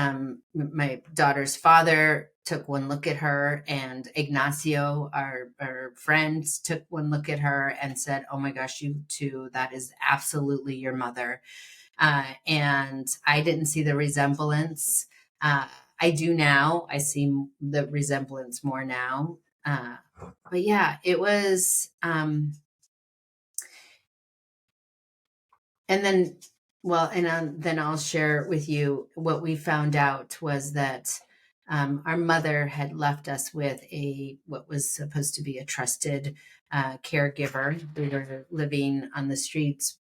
C: daughter's father took one look at her, and Ignacio, our friends, took one look at her and said, "Oh my gosh, you too. That is absolutely your mother." And I didn't see the resemblance. I do now. I see the resemblance more now. But yeah, it was and then, well, then I'll share with you what we found out was that our mother had left us with what was supposed to be a trusted caregiver. We were living on the streets.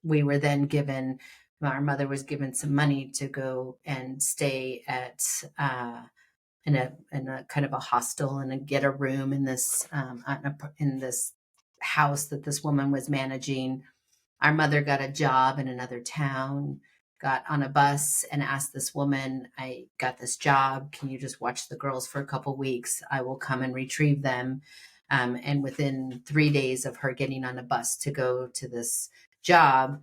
C: We were then given, our mother was given some money to go and stay at in a kind of a hostel and get a room in this house that this woman was managing. Our mother got a job in another town, got on a bus and asked this woman, I got this job. Can you just watch the girls for a couple weeks? I will come and retrieve them. And within 3 days of her getting on a bus to go to this job,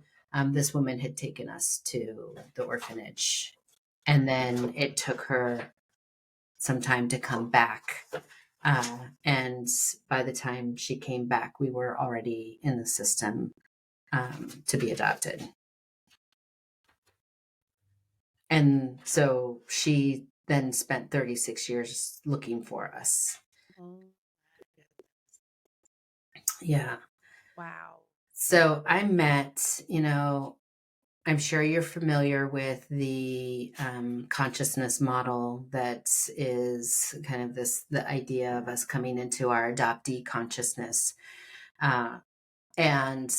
C: this woman had taken us to the orphanage. And then it took her some time to come back. And by the time she came back, we were already in the system to be adopted. And so she then spent 36 years looking for us.
B: Oh,
C: Yeah.
B: wow.
C: So I met, I'm sure you're familiar with the consciousness model that is kind of the idea of us coming into our adoptee consciousness. And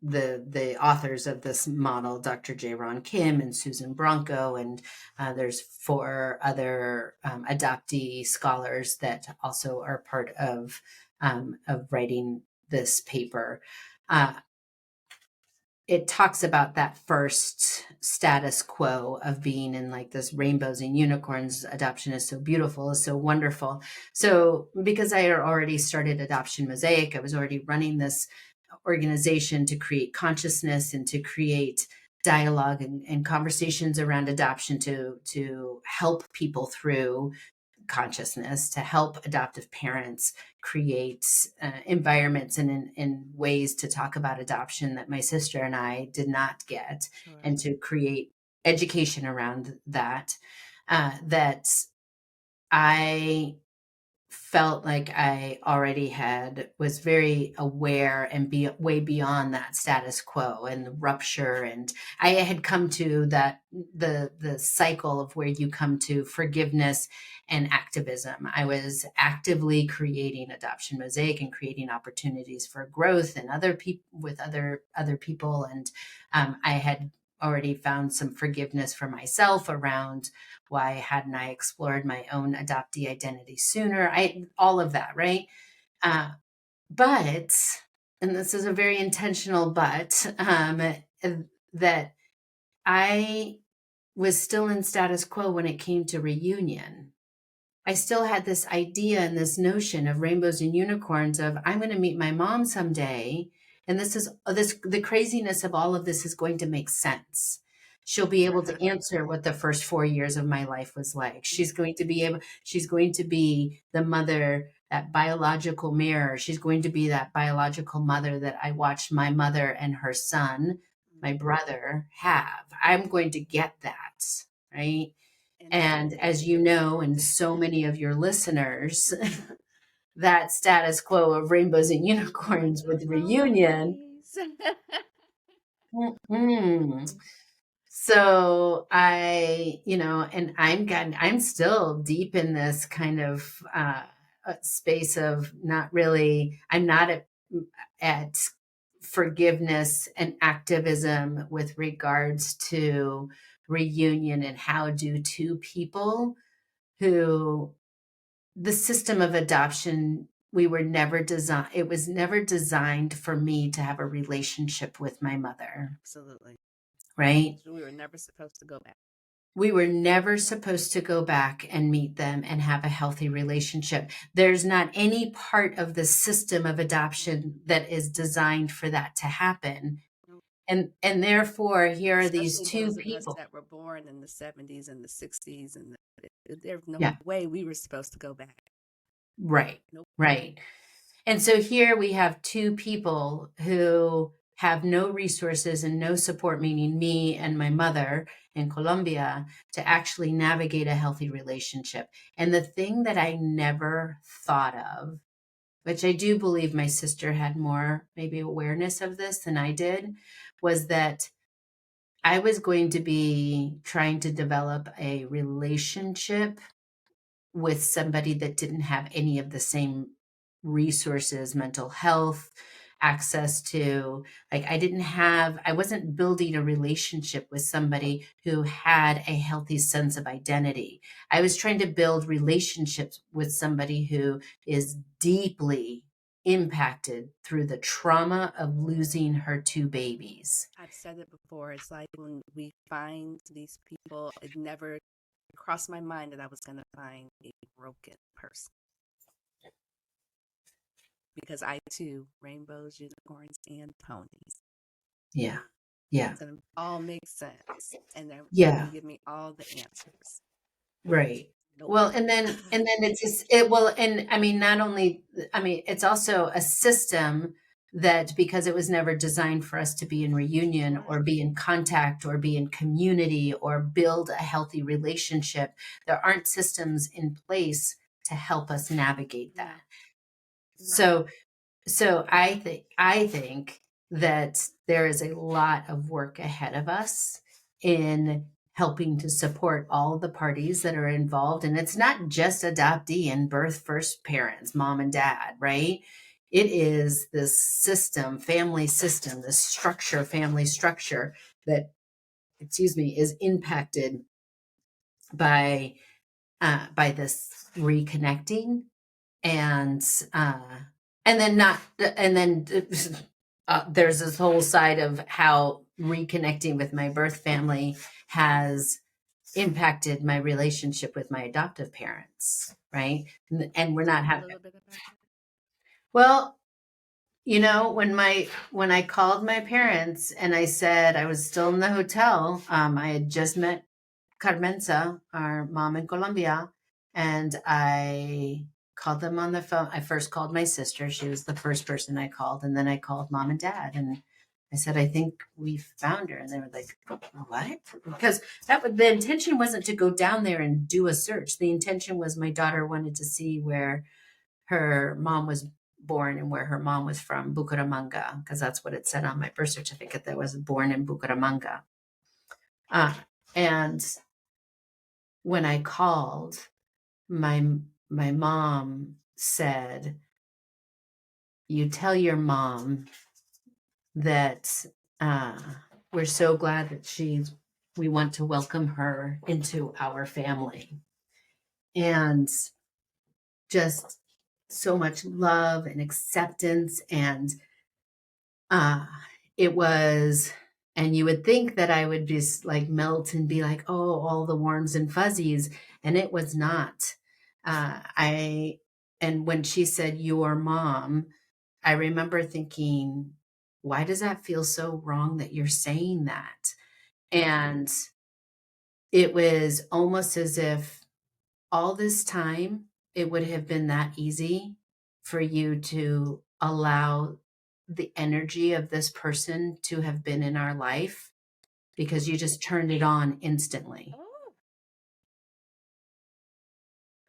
C: the authors of this model, Dr. J. Ron Kim and Susan Bronco, and there's 4 other adoptee scholars that also are part of writing this paper. It talks about that first status quo of being in like this rainbows and unicorns. Adoption is so beautiful, is so wonderful. So because I had already started Adoption Mosaic, I was already running this organization to create consciousness and to create dialogue and conversations around adoption to help people through consciousness, to help adoptive parents create environments and ways to talk about adoption that my sister and I did not get,
B: Sure.
C: and to create education around that, that I felt like I already was very aware and way beyond that status quo and the rupture. And I had come to the cycle of where you come to forgiveness and activism. I was actively creating Adoption Mosaic and creating opportunities for growth and other people with other people. And I had already found some forgiveness for myself around why hadn't I explored my own adoptee identity sooner? All of that, right? But, and this is a very intentional but, that I was still in status quo when it came to reunion. I still had this idea and this notion of rainbows and unicorns of I'm going to meet my mom someday. And the craziness of all of this is going to make sense. She'll be able to answer what the first 4 years of my life was like. She's going to be the mother, that biological mirror. She's going to be that biological mother that I watched my mother and her son, my brother, have. I'm going to get that, right? And as you know, and so many of your listeners, that status quo of rainbows and unicorns with reunion. So and I'm still deep in this kind of space of I'm not at forgiveness and activism with regards to reunion, and how do 2 people who the system of adoption, it was never designed for me to have a relationship with my mother.
B: Absolutely.
C: Right?
B: We were never supposed to go back.
C: We were never supposed to go back and meet them and have a healthy relationship. There's not any part of the system of adoption that is designed for that to happen. And therefore, here are these 2 people
B: that were born in the 70s and the 60s, and there's no
C: Yeah.
B: way we were supposed to go back.
C: Right.
B: Nope.
C: Right. And so here we have 2 people who have no resources and no support, meaning me and my mother in Colombia, to actually navigate a healthy relationship. And the thing that I never thought of which I do believe my sister had more maybe awareness of this than I did, was that I was going to be trying to develop a relationship with somebody that didn't have any of the same resources, mental health, access to, like, I wasn't building a relationship with somebody who had a healthy sense of identity. I was trying to build relationships with somebody who is deeply impacted through the trauma of losing her two babies.
B: I've said it before. It's like when we find these people, it never crossed my mind that I was going to find a broken person. Because I too, rainbows, unicorns, and ponies.
C: Yeah. Yeah.
B: It's going to all make sense. And they're
C: Yeah.
B: going to give me all the answers.
C: Right.
B: Nope.
C: Well, and then it's just it well, and I mean, not only, I mean, it's also a system that, because it was never designed for us to be in reunion
B: Sure.
C: or be in contact or be in community or build a healthy relationship, there aren't systems in place to help us navigate that.
B: No.
C: So I think that there is a lot of work ahead of us in helping to support all the parties that are involved. And it's not just adoptee and birth first parents, mom and dad, right? It is this system, family system, this structure, family structure that, is impacted by this reconnecting, and uh and then not and then there's this whole side of how reconnecting with my birth family has impacted my relationship with my adoptive parents, right? And we're not
B: A
C: having,
B: little bit about that.
C: well, when I called my parents and I said I was still in the hotel, I had just met Carmenza, our mom in Colombia, and I called them on the phone. I first called my sister. She was the first person I called. And then I called mom and dad. And I said, I think we found her. And they were like, what? Because the intention wasn't to go down there and do a search. The intention was my daughter wanted to see where her mom was born and where her mom was from, Bucaramanga, because that's what it said on my birth certificate, that was born in Bucaramanga. And when I called, my mom said, "You tell your mom that we're so glad that we want to welcome her into our family." And just so much love and acceptance, and it was, and you would think that I would just like melt and be like, oh, all the warms and fuzzies, and it was not. And when she said your mom, I remember thinking, why does that feel so wrong that you're saying that? And it was almost as if all this time it would have been that easy for you to allow the energy of this person to have been in our life because you just turned it on instantly.
B: Oh.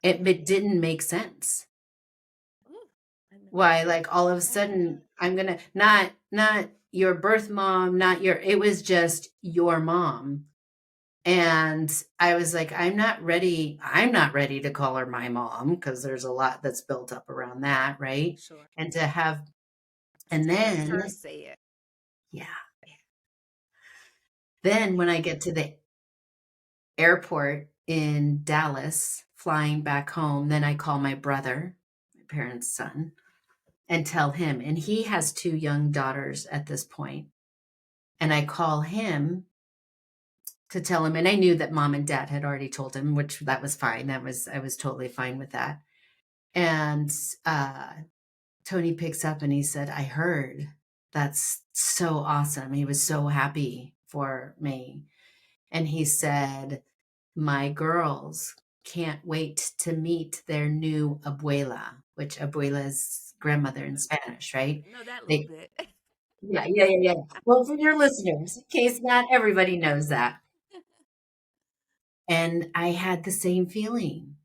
C: It didn't make sense.
B: Ooh.
C: Why, like, all of a sudden I'm gonna not your birth mom, not your, it was just your mom. And I was like, I'm not ready to call her my mom, because there's a lot that's built up around that, right?
B: Sure.
C: And to have, and
B: Have
C: then
B: her say it.
C: yeah, then when I get to the airport in Dallas flying back home, then I call my brother, my parents' son, and tell him, and he has two young daughters at this point, and I call him to tell him, and I knew that mom and dad had already told him, which that was fine. I was totally fine with that. And Tony picks up and he said, I heard. That's so awesome. He was so happy for me. And he said, my girls can't wait to meet their new abuela, which abuela is grandmother in Spanish, right?
B: Know that little
C: They,
B: bit.
C: yeah. Well, for your listeners, in case not everybody knows that. And I had the same feeling.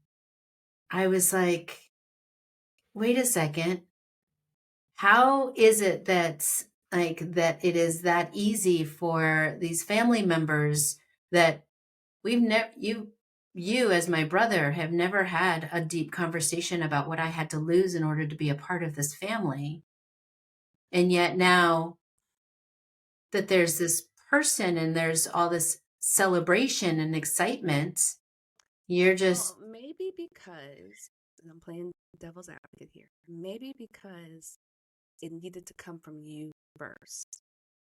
C: I was like, wait a second. How is it that it is that easy for these family members that we've never you as my brother have never had a deep conversation about what I had to lose in order to be a part of this family. And yet now that there's this person and there's all this celebration and excitement, you're just
B: Well, maybe because, and I'm playing devil's advocate here, maybe because it needed to come from you first.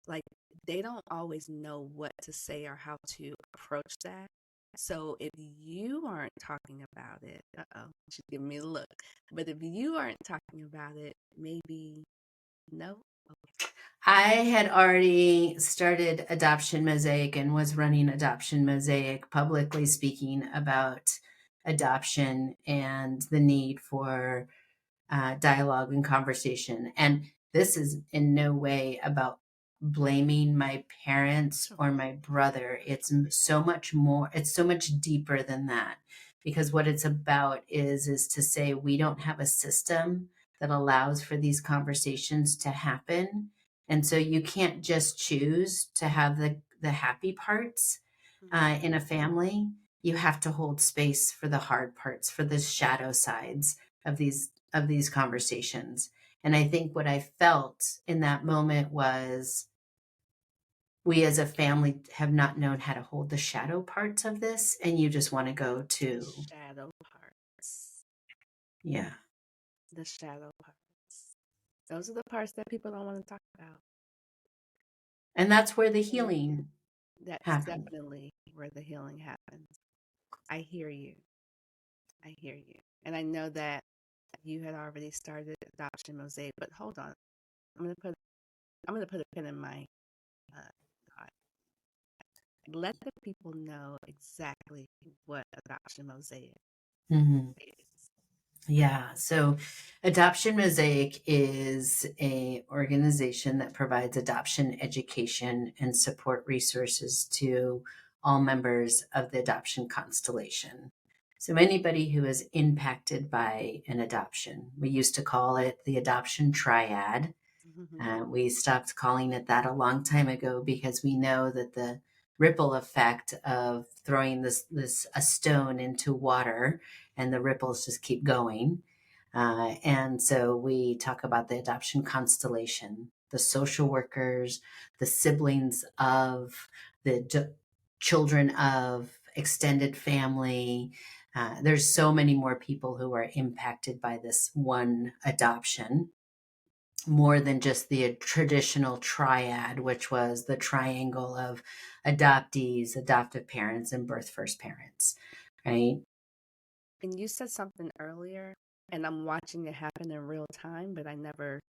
B: Like, they don't always know what to say or how to approach that. So if you aren't talking about it, she's giving me a look. But if you aren't talking about it, maybe no. Okay.
C: I had already started Adoption Mosaic and was running Adoption Mosaic, publicly speaking about adoption and the need for dialogue and conversation. And this is in no way about blaming my parents or my brother. It's so much more, it's so much deeper than that. Because what it's about is to say we don't have a system that allows for these conversations to happen. And so you can't just choose to have the happy parts in a family. You have to hold space for the hard parts, for the shadow sides of these conversations. And I think what I felt in that moment was we as a family have not known how to hold the shadow parts of this, and you just want to go
B: The
C: to,
B: shadow parts.
C: yeah.
B: The shadow parts. Those are the parts that people don't want to talk about.
C: And that's where the
B: And
C: healing
B: that's
C: happens.
B: definitely where the healing happens. I hear you. I hear you. And I know that you had already started Adoption Mosaic, but hold on. I'm gonna put a pin in my thought. Let the people know exactly what Adoption Mosaic
C: Mhm.
B: is.
C: Yeah. So Adoption Mosaic is a organization that provides adoption education and support resources to all members of the adoption constellation. So anybody who is impacted by an adoption, we used to call it the adoption triad. We stopped calling it that a long time ago because we know that the ripple effect of throwing this a stone into water and the ripples just keep going. And so we talk about the adoption constellation, the social workers, the siblings of the children of extended family. There's so many more people who are impacted by this one adoption, more than just the traditional triad, which was the triangle of adoptees, adoptive parents, and birth first parents, right?
B: And you said something earlier, and I'm watching it happen in real time, but I never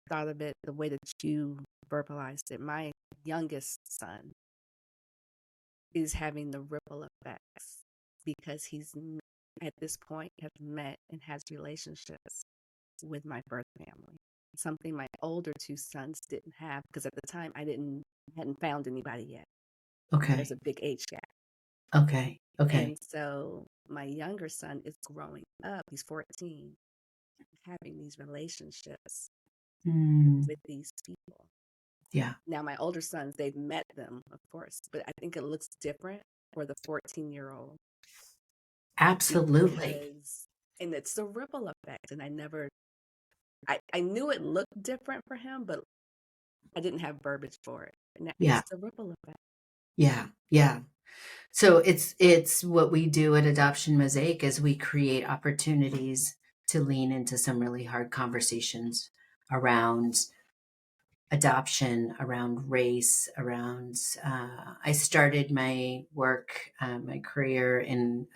B: thought of it the way that you verbalized it. My youngest son is having the ripple effects because at this point has met and has relationships with my birth family. Something my older two sons didn't have because at the time hadn't found anybody yet. There's
C: Okay.
B: a big age gap.
C: Okay. Okay.
B: And so my younger son is growing up, he's 14, having these relationships
C: Mm,
B: with these people.
C: yeah,
B: Now, my older sons, they've met them, of course, but I think it looks different for the 14-year-old
C: absolutely.
B: because, and it's the ripple effect. And I knew it looked different for him, but I didn't have verbiage for it. And
C: Yeah.
B: it's the ripple effect.
C: Yeah. Yeah. So it's what we do at Adoption Mosaic is we create opportunities to lean into some really hard conversations around adoption, around race, around. I started my work, my career in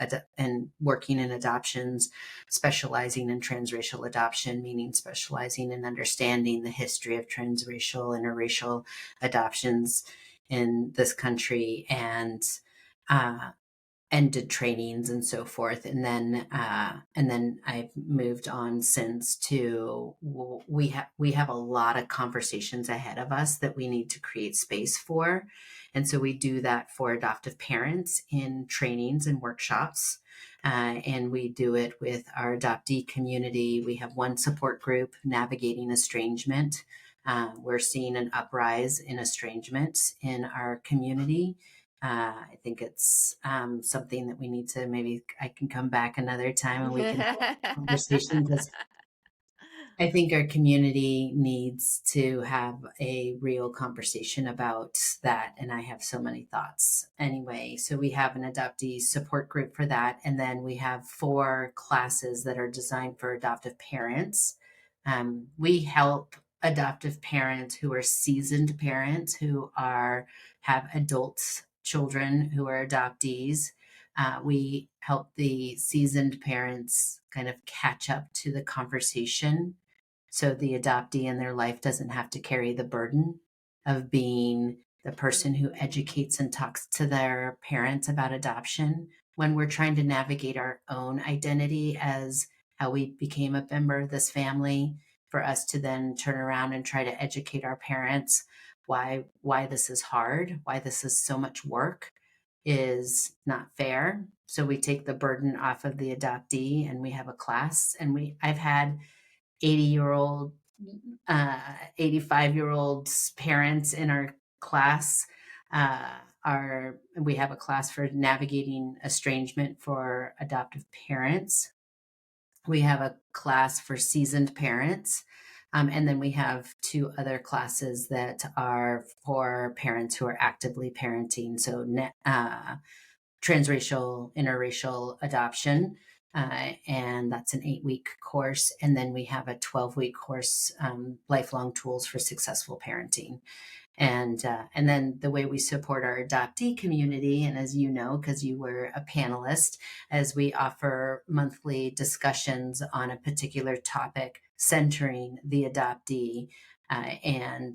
C: working in adoptions, specializing in transracial adoption, meaning specializing in understanding the history of transracial, interracial adoptions in this country, uh, and did trainings and so forth. And then I've moved on since to we have a lot of conversations ahead of us that we need to create space for. And so we do that for adoptive parents in trainings and workshops. And we do it with our adoptee community. We have one support group, Navigating Estrangement. We're seeing an uprise in estrangement in our community. I think it's something that we need to, maybe I can come back another time and we can have a conversation, because I think our community needs to have a real conversation about that. And I have so many thoughts. Anyway, so we have an adoptee support group for that. And then we have 4 classes that are designed for adoptive parents. We help adoptive parents who are seasoned parents who have adult children who are adoptees. We help the seasoned parents kind of catch up to the conversation, so the adoptee in their life doesn't have to carry the burden of being the person who educates and talks to their parents about adoption when we're trying to navigate our own identity as how we became a member of this family, for us to then turn around and try to educate our parents why this is hard, why this is so much work, is not fair. So we take the burden off of the adoptee, and we have a class. And I've had 80-year-old, 85-year-old parents in our class. We have a class for navigating estrangement for adoptive parents. We have a class for seasoned parents. And then we have 2 other classes that are for parents who are actively parenting. So transracial, interracial adoption. And that's an 8-week course. And then we have a 12-week course, Lifelong Tools for Successful Parenting. And then the way we support our adoptee community, and as you know, because you were a panelist, as we offer monthly discussions on a particular topic centering the adoptee, and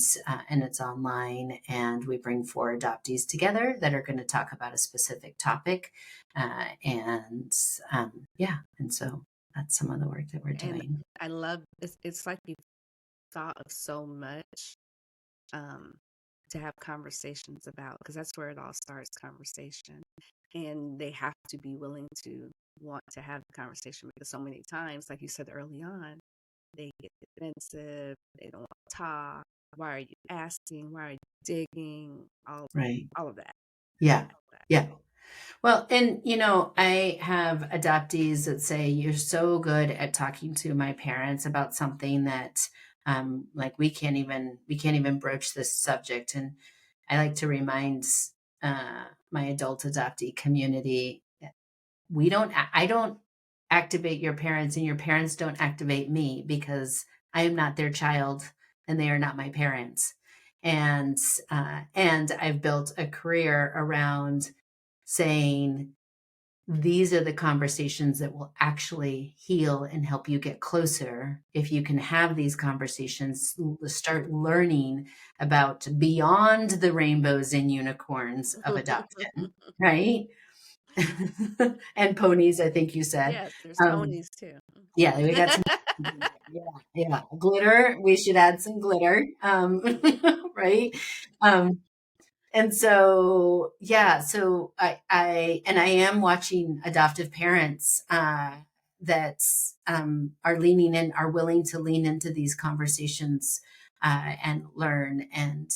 C: it's online, and we bring 4 adoptees together that are going to talk about a specific topic, and so that's some of the work that we're doing.
B: And I love it's like you thought of so much to have conversations about, because that's where it all starts, conversation. And they have to be willing to want to have the conversation, because so many times, like you said early on, they get defensive, they don't want to talk. Why are you asking? Why are you digging?
C: Right.
B: All of that.
C: Yeah.
B: All of that.
C: Yeah. Well, and I have adoptees that say, you're so good at talking to my parents about something that like we can't even broach this subject. And I like to remind my adult adoptee community, I don't activate your parents, and your parents don't activate me, because I am not their child and they are not my parents. And I've built a career around saying, these are the conversations that will actually heal and help you get closer. If you can have these conversations, start learning about beyond the rainbows and unicorns of adoption, right? And ponies, I think you said.
B: Yes, there's ponies too.
C: Yeah, we got some. Yeah, glitter. We should add some glitter, right? And so, so I am watching adoptive parents that are willing to lean into these conversations and learn and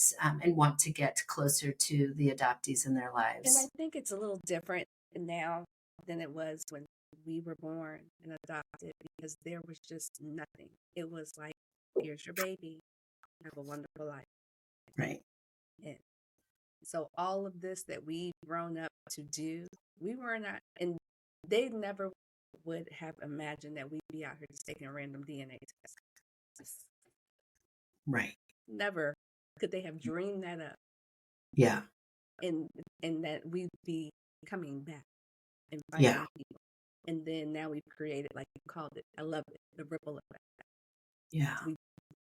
C: want to get closer to the adoptees in their lives.
B: And I think it's a little different now than it was when we were born and adopted, because there was just nothing. It was like, here's your baby, have a wonderful life.
C: Right.
B: And so all of this that we've grown up to do, we were not, and they never would have imagined that we'd be out here just taking a random DNA test.
C: Right.
B: Never could they have dreamed that up.
C: Yeah.
B: And that we'd be coming back and finding people. And then now we've created, like you called it, I love it, the ripple effect.
C: Yeah.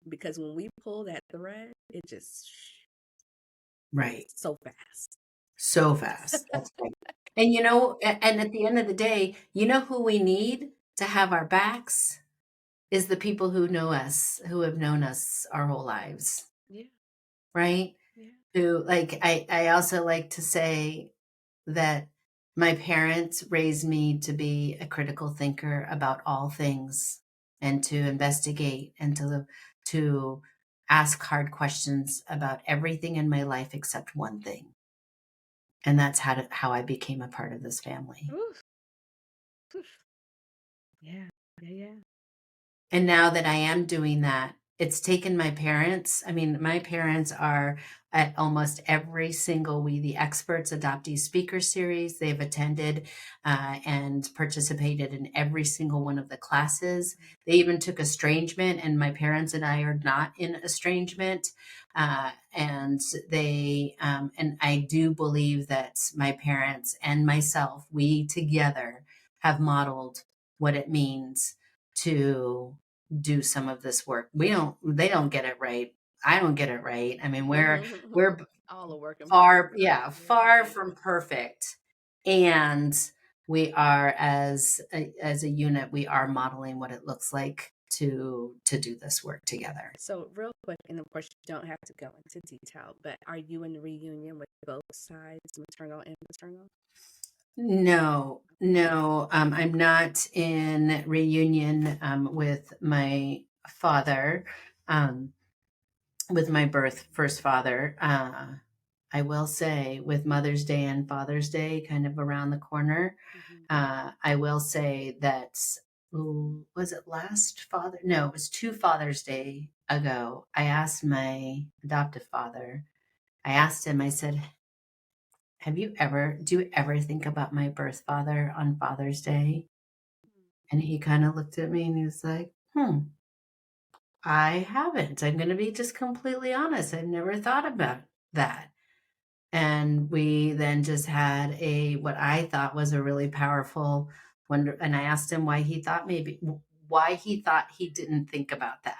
B: Because when we pull that thread, it just
C: right.
B: So fast.
C: So fast. That's right. And and at the end of the day, who we need to have our backs is the people who know us, who have known us our whole lives.
B: Yeah.
C: Right?
B: Yeah.
C: Who, like, I also like to say that My parents raised me to be a critical thinker about all things and to investigate and to ask hard questions about everything in my life except one thing. And that's how I became a part of this family.
B: Oof. Oof. Yeah. Yeah.
C: And now that I am doing that, it's taken my parents. I mean, my parents are at almost every single We the Experts adoptee speaker series. They've attended and participated in every single one of the classes. They even took estrangement, and my parents and I are not in estrangement. And I do believe that my parents and myself, we together have modeled what it means to do some of this work. They don't get it right. I don't get it right. I mean, we're
B: All a work in
C: far,
B: progress.
C: yeah, far from perfect. And we are as a unit, we are modeling what it looks like to do this work together.
B: So real quick, and of course you don't have to go into detail, but are you in the reunion with both sides, maternal and paternal?
C: No, I'm not in reunion with my father, with my first father. I will say, with Mother's Day and Father's Day kind of around the corner, I will say that, was it last Father? No, it was 2 Father's Day ago. I asked my adoptive father, I asked him, I said, do you ever think about my birth father on Father's Day? And he kind of looked at me and he was like, I haven't. I'm going to be just completely honest. I've never thought about that. And we then just had what I thought was a really powerful wonder. And I asked him why he thought he didn't think about that.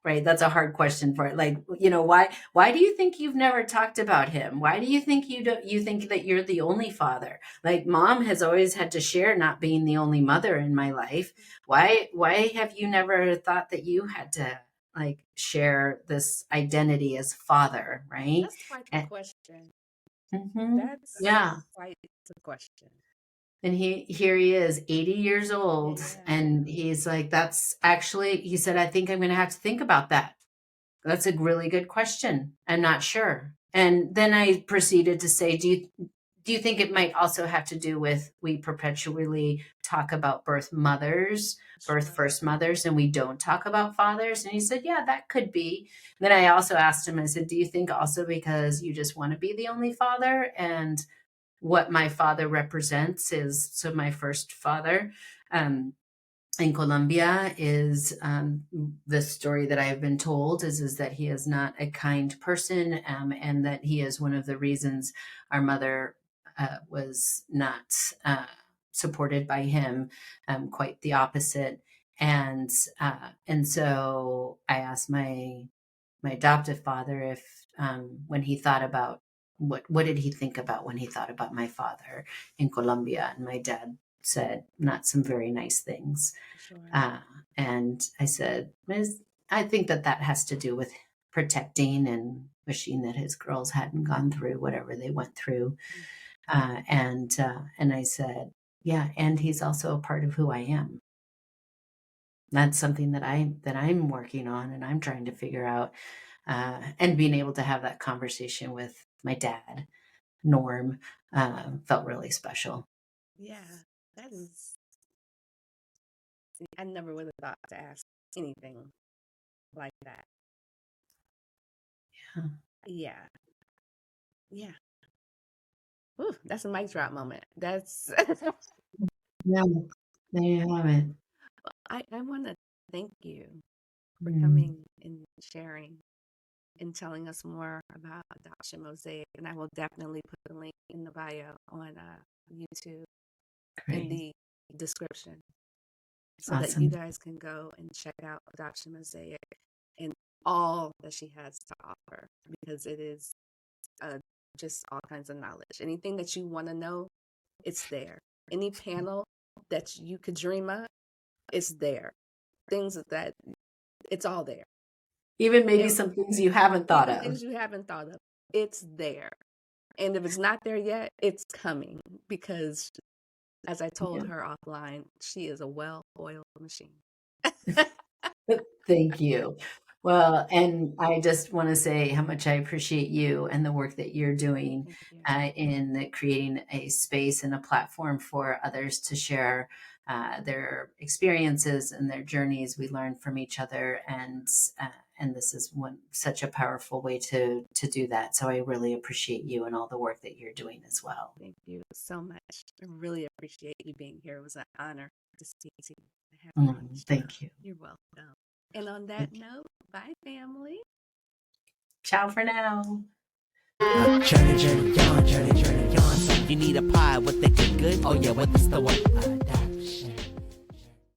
C: Right. That's a hard question for it. Like, why do you think you've never talked about him? Why do you think you think that you're the only father? Like, mom has always had to share not being the only mother in my life. Why have you never thought that you had to like share this identity as father? Right.
B: That's quite the question. That's
C: Yeah.
B: quite the question.
C: And here he is, 80 years old.
B: Yeah.
C: And he's like, he said, I think I'm going to have to think about that. That's a really good question. I'm not sure. And then I proceeded to say, do you think it might also have to do with, we perpetually talk about birth first mothers, and we don't talk about fathers? And he said, yeah, that could be. And then I also asked him, I said, do you think also because you just want to be the only father? And what my father represents is, so my first father in Colombia is, the story that I have been told is that he is not a kind person, and that he is one of the reasons our mother was not supported by him, quite the opposite. And so I asked my adoptive father if, when he thought about what did he think about when he thought about my father in Colombia, and my dad said not some very nice things.
B: Sure.
C: And I said, I think that has to do with protecting and wishing that his girls hadn't gone through whatever they went through. And I said, yeah, and he's also a part of who I am. That's something that I'm working on, and I'm trying to figure out, and being able to have that conversation with my dad, Norm, felt really special.
B: Yeah, that is. I never would have thought to ask anything like that. Yeah. Yeah. Ooh, that's a mic drop moment. That's.
C: Yeah, there you have it.
B: I want to thank you for coming and sharing and telling us more about Adoption Mosaic. And I will definitely put the link in the bio on YouTube in the description so that you guys can go and check out Adoption Mosaic and all that she has to offer, because it is just all kinds of knowledge. Anything that you want to know, it's there. Any panel that you could dream of, it's there. Things that it's all there.
C: Even maybe some things you haven't thought of.
B: Things you haven't thought of, it's there. And if it's not there yet, it's coming because, as I told
C: Yeah.
B: her offline, she is a well-oiled machine.
C: Thank you. Well, and I just want to say how much I appreciate you and the work that you're doing
B: Thank you.
C: in creating a space and a platform for others to share their experiences and their journeys. We learn from each other, and this is such a powerful way to do that. So I really appreciate you and all the work that you're doing as well.
B: Thank you so much. I really appreciate you being here. It was an honor to speak to you. To have you on the show.
C: Thank you.
B: You're welcome. And on that note, bye, family.
C: Ciao for now.
A: Journey on. You need a pie with the good? Oh yeah, what's the one? Adoption.